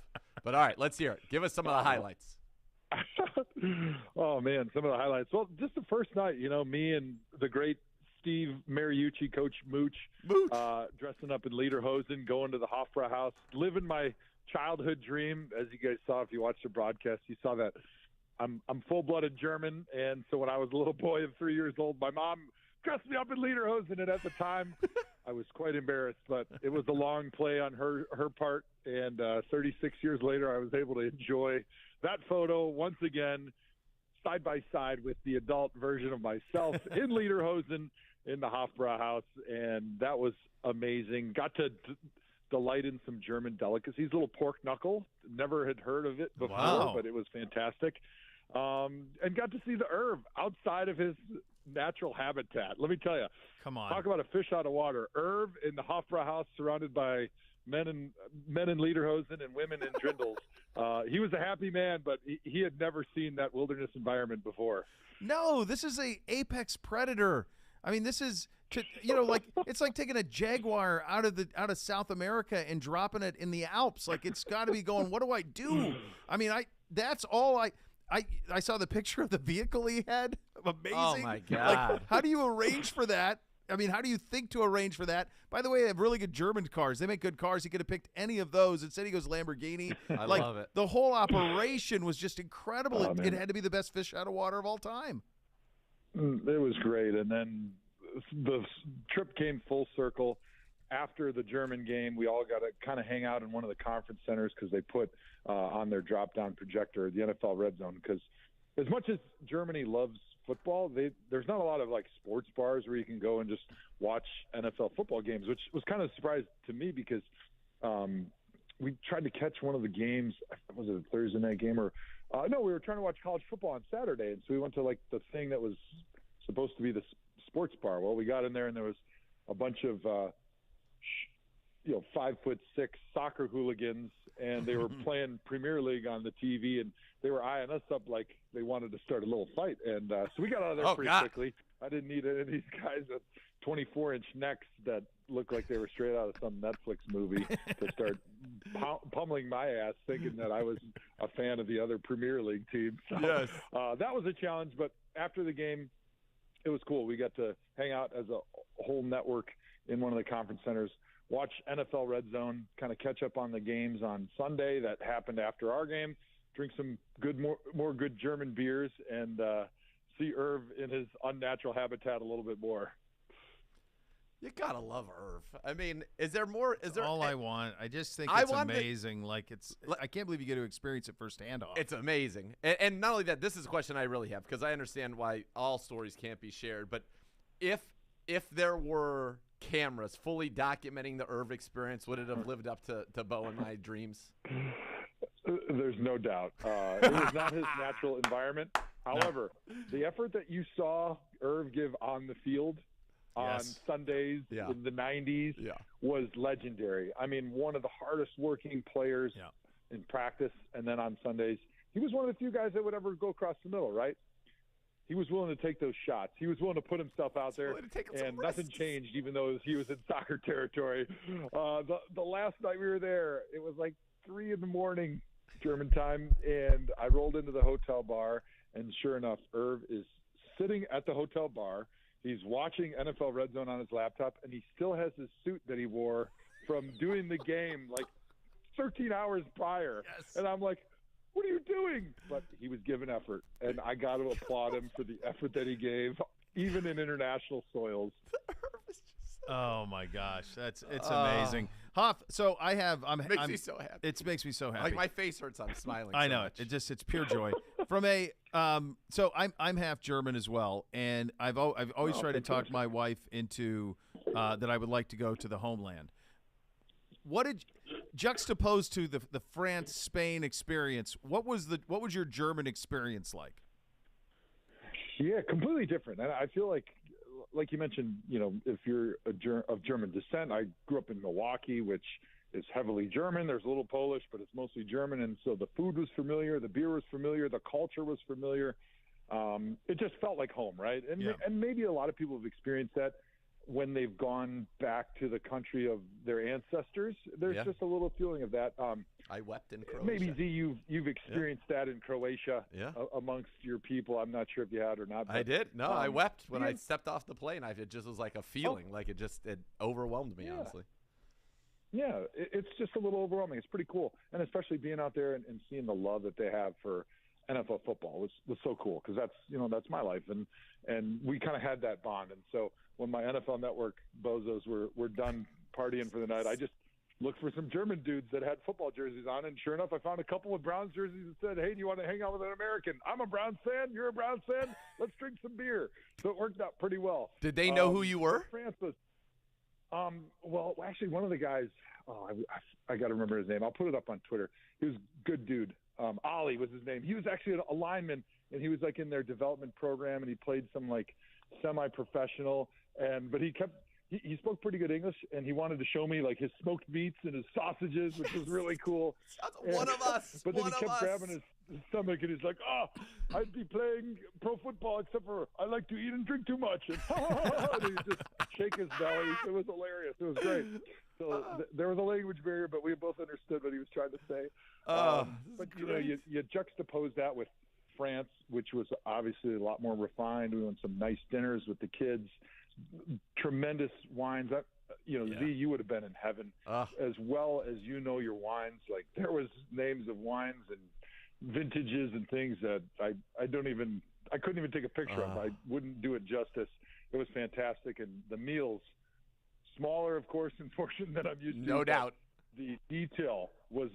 But all right, let's hear it. Give us some of the highlights. Oh man, some of the highlights. Well, just the first night, me and the great Steve Mariucci, Coach Mooch. Dressing up in Lederhosen, going to the Hofbrauhaus, living my childhood dream. As you guys saw, if you watched the broadcast, you saw that I'm full-blooded German, and so when I was a little boy of 3 years old, my mom dressed me up in Lederhosen, and at the time, I was quite embarrassed, but it was a long play on her part, and 36 years later, I was able to enjoy that photo once again, side by side with the adult version of myself in Lederhosen in the Hofbrauhaus, and that was amazing. Got to delight in some German delicacies, little pork knuckle. Never had heard of it before, but it was fantastic. And got to see the Irv outside of his natural habitat. Let me tell you, come on, talk about a fish out of water. Irv in the Hofbrauhaus, surrounded by men in Lederhosen and women in drindles. He was a happy man, but he had never seen that wilderness environment before. No, this is a apex predator. I mean, this is it's like taking a jaguar out of South America and dropping it in the Alps. Like, it's got to be going, what do I do? I mean, that's all I saw the picture of the vehicle he had. Amazing. Oh my God. Like, how do you arrange for that? I mean, how do you think to arrange for that? By the way, they have really good German cars. They make good cars. He could have picked any of those. Instead, he goes Lamborghini. I love it. The whole operation was just incredible. It had to be the best fish out of water of all time. It was great. And then the trip came full circle. After the German game, we all got to kind of hang out in one of the conference centers because they put on their drop-down projector the NFL Red Zone. Because as much as Germany loves football, there's not a lot of like sports bars where you can go and just watch NFL football games, which was kind of a surprise to me because we tried to catch one of the games. Was it a Thursday night game or no? We were trying to watch college football on Saturday, and so we went to like the thing that was supposed to be the sports bar. Well, we got in there and there was a bunch of 5'6" soccer hooligans, and they were playing Premier League on the TV, and they were eyeing us up like they wanted to start a little fight. And so we got out of there pretty quickly. I didn't need any of these guys with 24-inch necks that looked like they were straight out of some Netflix movie to start pummeling my ass, thinking that I was a fan of the other Premier League team. So, yes. That was a challenge, but after the game, it was cool. We got to hang out as a whole network in one of the conference centers, watch NFL Red Zone, kind of catch up on the games on Sunday that happened after our game, drink some more good German beers, and see Irv in his unnatural habitat a little bit more. You gotta love Irv. I mean, is there more? Is there all I want? I just think I it's want the- amazing. I can't believe you get to experience it firsthand. It's amazing. And not only that, this is a question I really have because I understand why all stories can't be shared. But if there were cameras fully documenting the Irv experience, would it have lived up to Bo and my dreams? There's no doubt. It was not his natural environment. However, the effort that you saw Irv give on the field on Sundays in the 90s was legendary. I mean, one of the hardest working players in practice, and then on Sundays, he was one of the few guys that would ever go across the middle, right? He was willing to take those shots. He was willing to put himself out there, and nothing changed, even though he was in soccer territory. The last night we were there, it was like 3 a.m. German time, and I rolled into the hotel bar, and sure enough, Irv is sitting at the hotel bar. He's watching NFL Red Zone on his laptop, and he still has his suit that he wore from doing the game like 13 hours prior. And I'm like, what are you doing? But he was giving effort, and I got to applaud him for the effort that he gave, even in international soils. Oh my gosh, it's amazing, Huff. So Makes me so happy. It makes me so happy. Like my face hurts. I'm smiling. I so know much. it's pure joy. From a so I'm half German as well, and I've always tried to talk my wife into that I would like to go to the homeland. What did juxtaposed to the France Spain experience? What was your German experience like? Yeah, completely different. And I feel like you mentioned, if you're of German descent, I grew up in Milwaukee, which is heavily German. There's a little Polish, but it's mostly German. And so the food was familiar, the beer was familiar, the culture was familiar. It just felt like home, right? And maybe a lot of people have experienced that when they've gone back to the country of their ancestors. There's just a little feeling of that. I wept in Croatia. Maybe Z, you've experienced that in Croatia amongst your people. I'm not sure if you had or not. But, I did. No, I wept when I stepped off the plane. It just was like a feeling, like it overwhelmed me, honestly. Yeah, it's just a little overwhelming. It's pretty cool, and especially being out there and seeing the love that they have for NFL football was so cool because that's my life, and we kind of had that bond. And so when my NFL Network bozos were done partying for the night, I just looked for some German dudes that had football jerseys on, and sure enough, I found a couple of Browns jerseys that said, "Hey, do you want to hang out with an American? I'm a Browns fan. You're a Browns fan. Let's drink some beer." So it worked out pretty well. Did they know who you were? France was. Well, actually, one of the guys. I got to remember his name. I'll put it up on Twitter. He was a good dude. Ollie was his name. He was actually a lineman, and he was like in their development program, and he played some like semi-professional. But he spoke pretty good English, and he wanted to show me like his smoked meats and his sausages, which was really cool. One of us. But then he kept grabbing his stomach, and he's like, I'd be playing pro football except for I like to eat and drink too much. And, and he'd just shake his belly. It was hilarious. It was great. So there was a language barrier, but we both understood what he was trying to say. But you juxtapose that with France, which was obviously a lot more refined. We went some nice dinners with the kids, tremendous wines. Z, you would have been in heaven as well as your wines. Like there was names of wines and vintages and things that I couldn't even take a picture of. I wouldn't do it justice. It was fantastic, and the meals. Smaller, of course, in portion than I'm used to. No doubt. The detail was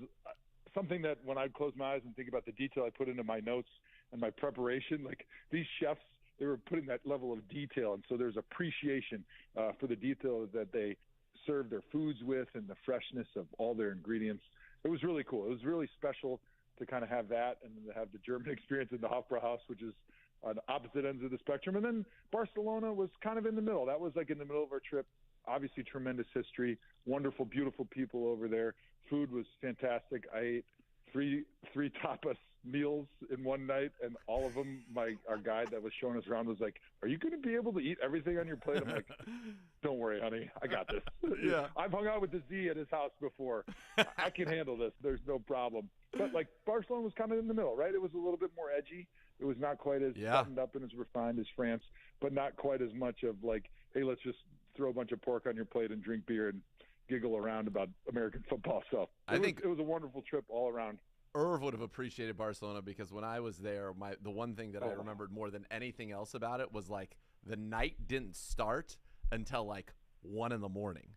something that when I close my eyes and think about the detail I put into my notes and my preparation, like these chefs, they were putting that level of detail. And so there's appreciation for the detail that they serve their foods with and the freshness of all their ingredients. It was really cool. It was really special to kind of have that and then to have the German experience in the Hofbrauhaus, which is on opposite ends of the spectrum. And then Barcelona was kind of in the middle. That was like in the middle of our trip. Obviously, tremendous history, wonderful, beautiful people over there. Food was fantastic. I ate three tapas meals in one night, and all of them, our guide that was showing us around was like, "Are you going to be able to eat everything on your plate?" I'm like, "Don't worry, honey, I got this." Yeah, I've hung out with the Z at his house before. I can handle this. There's no problem. But like Barcelona was kind of in the middle, right? It was a little bit more edgy. It was not quite as buttoned up and as refined as France, but not quite as much of like, "Hey, let's just throw a bunch of pork on your plate and drink beer and giggle around about American football." So I think it was a wonderful trip all around. Irv would have appreciated Barcelona because when I was there, the one thing that I remembered more than anything else about it was like the night didn't start until like 1 in the morning.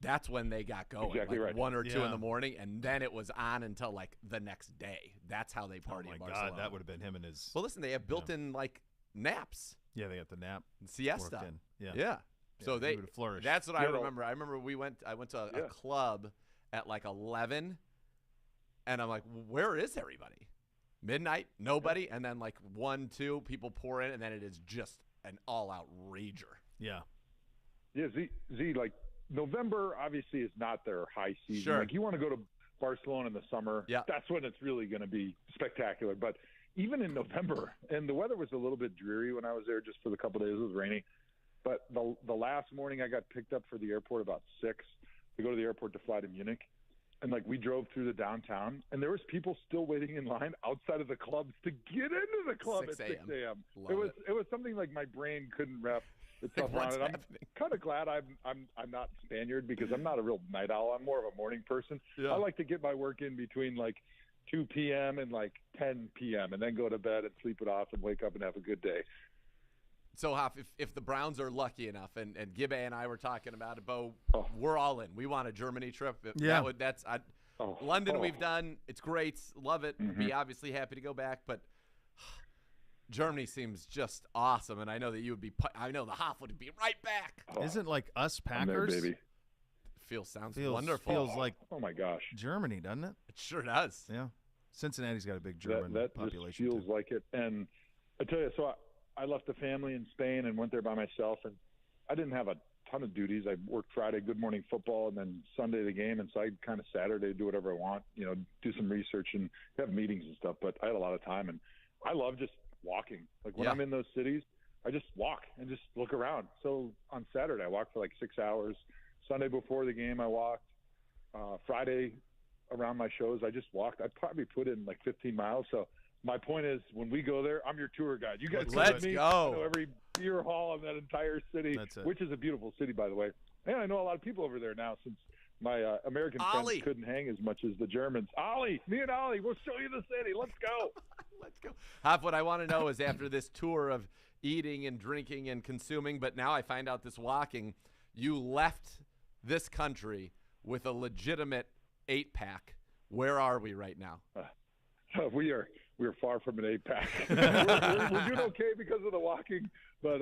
That's when they got going, Exactly like right. 1 or 2 Yeah. in the morning, and then it was on until like the next day. That's how they party Oh in my Barcelona. God, that would have been him and his. Well, listen, they have built-in like naps, Yeah, they got the nap siesta. worked in. Yeah. Yeah. So he they would have flourished. That's what I Yeah, well- remember. I remember I went to a club at like 11, and I'm like, where is everybody? Midnight, nobody, and then like 1, 2 people pour in, and then it is just an all-out rager. Yeah. Yeah, Z, like November obviously is not their high season. Sure. Like you want to go to Barcelona in the summer, that's when it's really going to be spectacular. But even in November, and the weather was a little bit dreary when I was there just for the couple of days. It was rainy. But the last morning I got picked up for the airport about 6 to go to the airport to fly to Munich. And like we drove through the downtown, and there was people still waiting in line outside of the clubs to get into the club 6 at 6 a.m. Love It was something like my brain couldn't wrap itself around What's it. I'm happening? kind of glad I'm not Spaniard because I'm not a real night owl. I'm more of a morning person. Yeah. I like to get my work in between like 2 p.m. and like 10 p.m. and then go to bed and sleep it off and wake up and have a good day. So, Hoff, if the Browns are lucky enough, and Gibbe and I were talking about it, Bo, we're all in. We want a Germany trip. Yeah. London we've done. It's great. Love it. Mm-hmm. Be obviously happy to go back, but Germany seems just awesome, and I know that you would be. I know the Hoff would be right back. Isn't like us I'm there, Packers? baby. Sounds Feels wonderful. Feels like Oh my gosh. Germany, doesn't it? It sure does. Yeah. Cincinnati's got a big German that population. just feels like it. And I tell you, so I left the family in Spain and went there by myself, and I didn't have a ton of duties. I worked Friday, Good Morning Football, and then Sunday the game, and so I kind of Saturday do whatever I want, do some research and have meetings and stuff. But I had a lot of time, and I love just walking. Like when I'm in those cities, I just walk and just look around. So on Saturday, I walked for like 6 hours. Sunday before the game, I walked. Friday around my shows, I just walked. I probably put in like 15 miles. So my point is, when we go there, I'm your tour guide. You guys Let's come with me. go. I know every beer hall in that entire city, That's it. which is a beautiful city, by the way. And I know a lot of people over there now since my American Ollie. friends couldn't hang as much as the Germans. Ollie, me and Ollie, we'll show you the city. Let's go. Let's go. Hoff, what I want to know is after this tour of eating and drinking and consuming, but now I find out this walking, you left this country with a legitimate 8-pack. Where are we right now? We're far from an 8-pack. we're doing okay because of the walking, but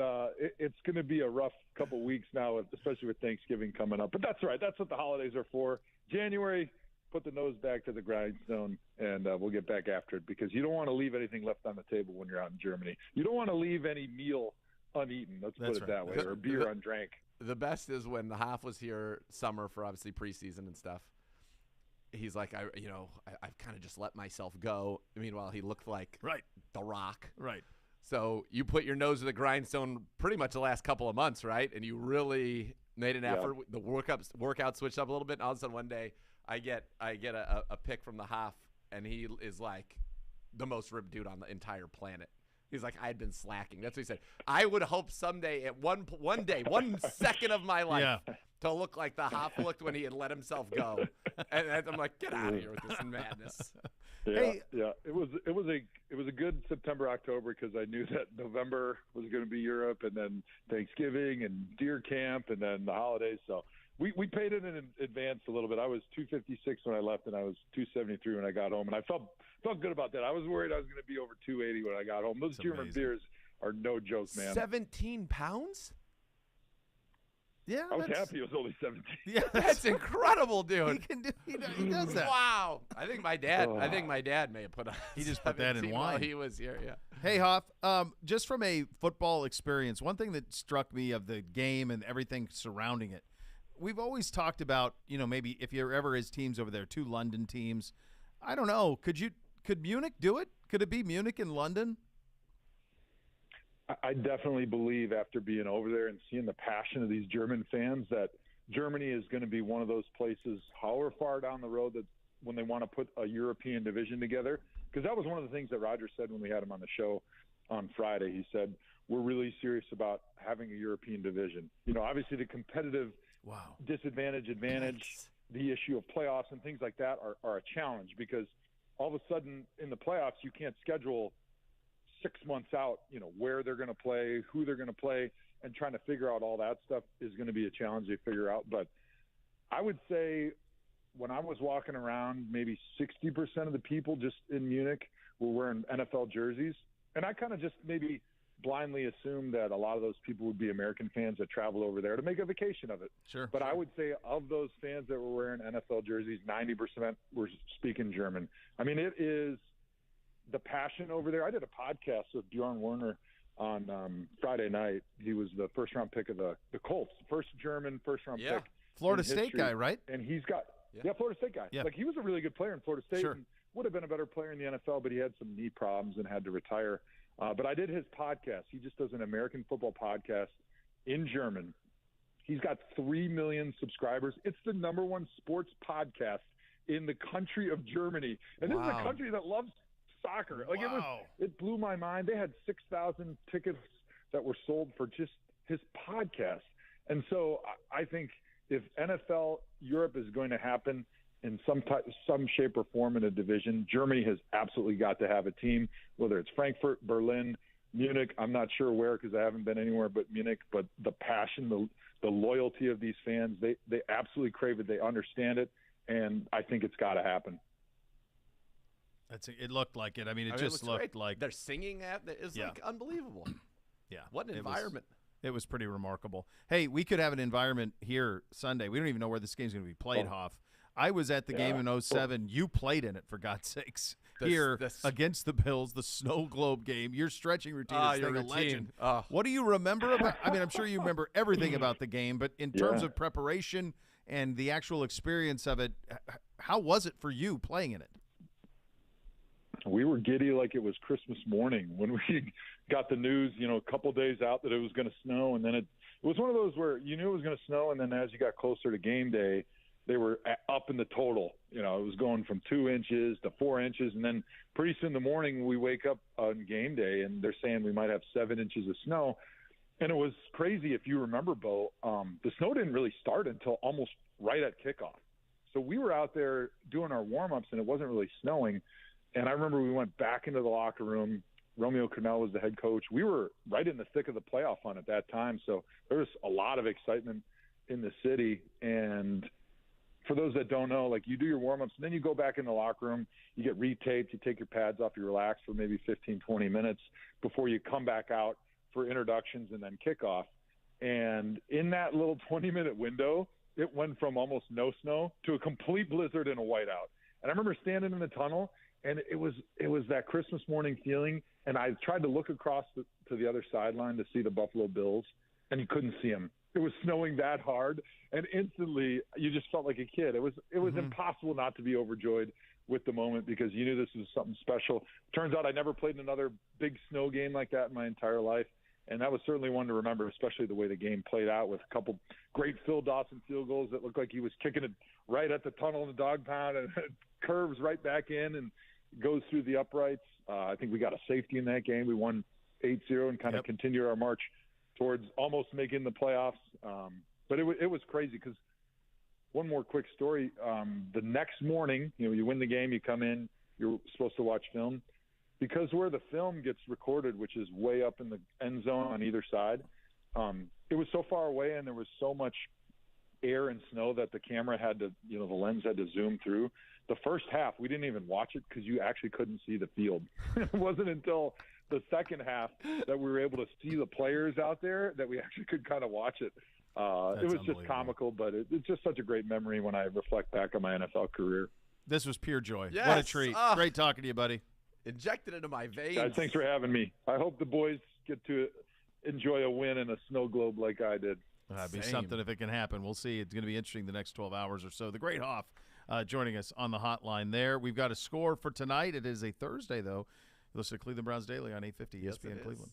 it's going to be a rough couple weeks now, especially with Thanksgiving coming up. But that's all right. That's what the holidays are for. January, put the nose back to the grindstone, and we'll get back after it because you don't want to leave anything left on the table when you're out in Germany. You don't want to leave any meal uneaten. Let's put it that way, or beer undrank. The best is when the Hoff was here summer for obviously preseason and stuff. He's like, I've kind of just let myself go. Meanwhile, he looked like The Rock. Right. So you put your nose to the grindstone pretty much the last couple of months, right? And you really made an effort. The workout switched up a little bit. And all of a sudden one day I get a pic from the Hoff, and he is like the most ripped dude on the entire planet. He's like, I had been slacking. That's what he said. I would hope someday at one day, 1 second of my life to look like the Hoff looked when he had let himself go. And I'm like, get out of here with this madness. Yeah. It was a good September, October because I knew that November was going to be Europe, and then Thanksgiving and deer camp, and then the holidays. So we paid it in advance a little bit. I was 256 when I left, and I was 273 when I got home, and I felt good about that. I was worried I was going to be over 280 when I got home. Those German beers are no joke, man. 17 pounds? Yeah, I was happy it was only 17. Yeah, that's incredible, dude. He does that. Wow. I think my dad may have put on. He just put that in 17 while wine. he was here. Yeah. Hey, Hoff, just from a football experience, one thing that struck me of the game and everything surrounding it, we've always talked about, maybe if you're ever his teams over there, 2 London teams. I don't know. Could Munich do it? Could it be Munich and London? I definitely believe after being over there and seeing the passion of these German fans that Germany is going to be one of those places, however far down the road, that when they want to put a European division together. Because that was one of the things that Roger said when we had him on the show on Friday. He said, we're really serious about having a European division. Obviously the competitive advantage, the issue of playoffs and things like that are a challenge because all of a sudden in the playoffs you can't schedule 6 months out, where they're going to play, who they're going to play. and trying to figure out all that stuff is going to be a challenge to figure out. But I would say when I was walking around, maybe 60% of the people just in Munich were wearing NFL jerseys. And I kind of just maybe blindly assumed that a lot of those people would be American fans that travel over there to make a vacation of it. Sure. But I would say of those fans that were wearing NFL jerseys, 90% were speaking German. I mean, it is the passion over there. I did a podcast with Bjorn Werner on Friday night. He was the first-round pick of the Colts, first German first-round pick. Florida in State history. guy, right? And he's got Florida State guy. Yeah. Like, he was a really good player in Florida State. Sure. And would have been a better player in the NFL, but he had some knee problems and had to retire. But I did his podcast. He just does an American football podcast in German. He's got 3 million subscribers. It's the #1 sports podcast in the country of Germany. And this is a country that loves soccer. Like, it blew my mind. They had 6,000 tickets that were sold for just his podcast. And so I think if NFL Europe is going to happen in some shape or form in a division, Germany has absolutely got to have a team, whether it's Frankfurt, Berlin, Munich. I'm not sure where because I haven't been anywhere but Munich. But the passion, the loyalty of these fans, they absolutely crave it. They understand it, and I think it's got to happen. It looked like it. I mean, it just looked great. like they're singing at it. It's like unbelievable. Yeah. What an environment. It was pretty remarkable. Hey, we could have an environment here Sunday. We don't even know where this game's going to be played, Hoff. I was at the game in 07. You played in it, for God's sakes. Against the Bills, the snow globe game. Your stretching routine is like a legend. What do you remember about I mean, I'm sure you remember everything about the game, but in terms of preparation and the actual experience of it, how was it for you playing in it? We were giddy like it was Christmas morning when we got the news, a couple days out that it was going to snow. And then it was one of those where you knew it was going to snow. And then as you got closer to game day, they were up in the total. It was going from 2 inches to 4 inches. And then pretty soon in the morning, we wake up on game day and they're saying we might have 7 inches of snow. And it was crazy. If you remember, Bo, the snow didn't really start until almost right at kickoff. So we were out there doing our warm-ups and it wasn't really snowing. And I remember we went back into the locker room. Romeo Cornell was the head coach. We were right in the thick of the playoff hunt at that time. So there was a lot of excitement in the city. And for those that don't know, like, you do your warm-ups, and then you go back in the locker room, you get retaped, you take your pads off, you relax for maybe 15, 20 minutes before you come back out for introductions and then kickoff. And in that little 20-minute window, it went from almost no snow to a complete blizzard and a whiteout. And I remember standing in the tunnel, and it was that Christmas morning feeling, and I tried to look across to the other sideline to see the Buffalo Bills, and you couldn't see them. It was snowing that hard, and instantly you just felt like a kid. It was impossible not to be overjoyed with the moment because you knew this was something special. Turns out I never played in another big snow game like that in my entire life, and that was certainly one to remember, especially the way the game played out with a couple great Phil Dawson field goals that looked like he was kicking it right at the tunnel in the dog pound and it curves right back in and goes through the uprights. I think we got a safety in that game. We won 8-0 and kind of continued our march towards almost making the playoffs. But it was crazy because one more quick story. The next morning, you win the game, you come in, you're supposed to watch film. Because where the film gets recorded, which is way up in the end zone on either side, it was so far away and there was so much air and snow that the camera had to, the lens had to zoom through. The first half, we didn't even watch it because you actually couldn't see the field. It wasn't until the second half that we were able to see the players out there that we actually could kind of watch it. It was just comical, but it's just such a great memory when I reflect back on my NFL career. This was pure joy. Yes. What a treat. Great talking to you, buddy. Injected into my veins. Guys, thanks for having me. I hope the boys get to enjoy a win in a snow globe like I did. That'd be something if it can happen. We'll see. It's going to be interesting the next 12 hours or so. The great Hoff joining us on the hotline there. We've got a score for tonight. It is a Thursday, though. Listen to Cleveland Browns Daily on 850 ESPN Cleveland.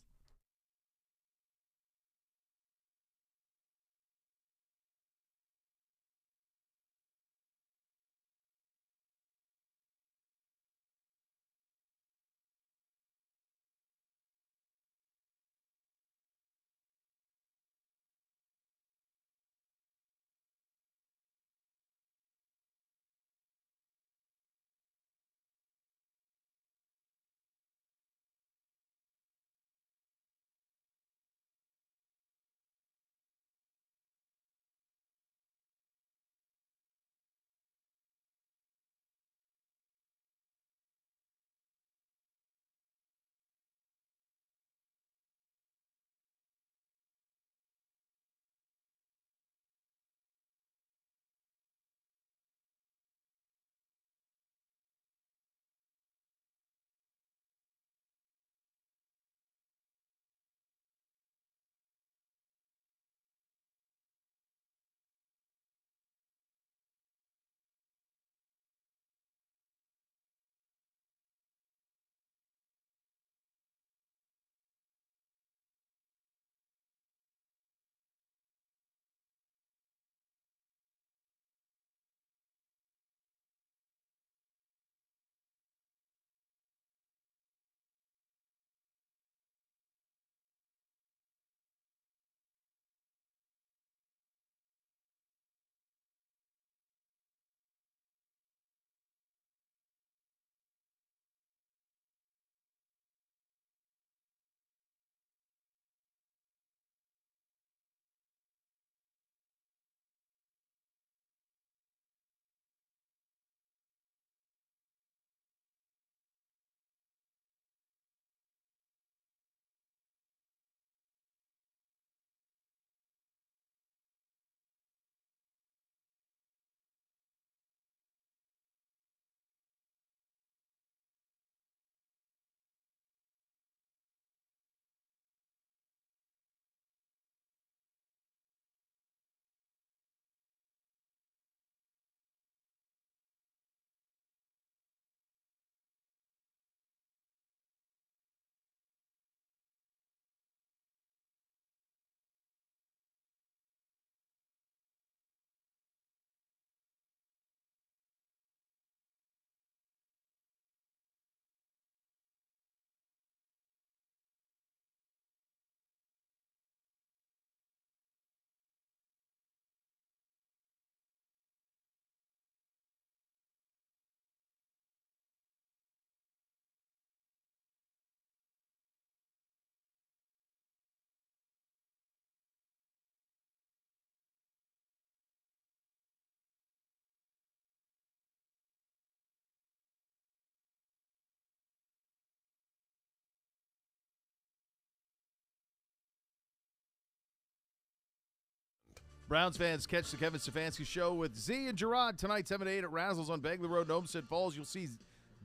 Browns fans, catch the Kevin Stefanski Show with Z and Gerard tonight, 7 to 8 at Razzles on Bagley Road in Olmsted Falls. You'll see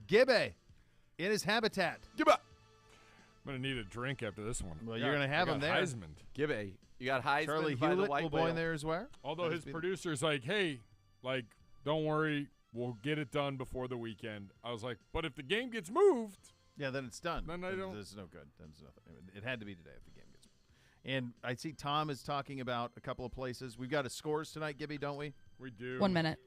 Gibby in his habitat. Gibby. I'm going to need a drink after this one. Well, you're going to have him there. Heisman. Gibby. You got Heisman Charlie by the Hewlett white will whale. be in there as well. Although his producer's like, hey, like, don't worry, we'll get it done before the weekend. I was like, but if the game gets moved. Yeah, then it's done. Then I don't. There's no good. Then there's nothing. It had to be today if the game gets moved. And I see Tom is talking about a couple of places. We've got a scores tonight, Gibby, don't we? We do. 1 minute.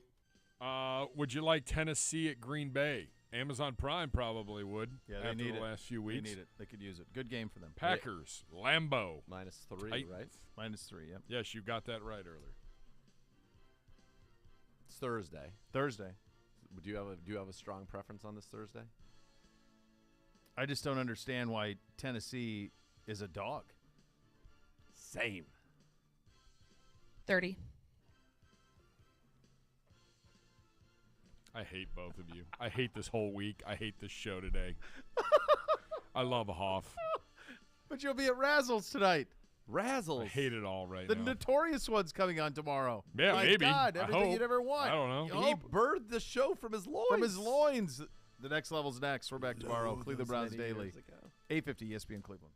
Would you like Tennessee at Green Bay? Amazon Prime probably would. Yeah, they after need the it. last few weeks. They need it. They could use it. Good game for them. Packers, Lambeau. -3, Titans. right? -3, yep. Yes, you got that right earlier. It's Thursday. Thursday. Do you have a strong preference on this Thursday? I just don't understand why Tennessee is a dog. Same. 30. I hate both of you. I hate this whole week. I hate this show today. I love Hoff. But you'll be at Razzles tonight. Razzles. I hate it all right The now. Notorious one's coming on tomorrow. Yeah, My maybe. God, I everything hope. you'd ever want. I don't know. You He hope. birthed the show from his loins. From his loins. The next level's next. We're back tomorrow. Cleveland Browns many Daily. years ago. 850 ESPN Cleveland.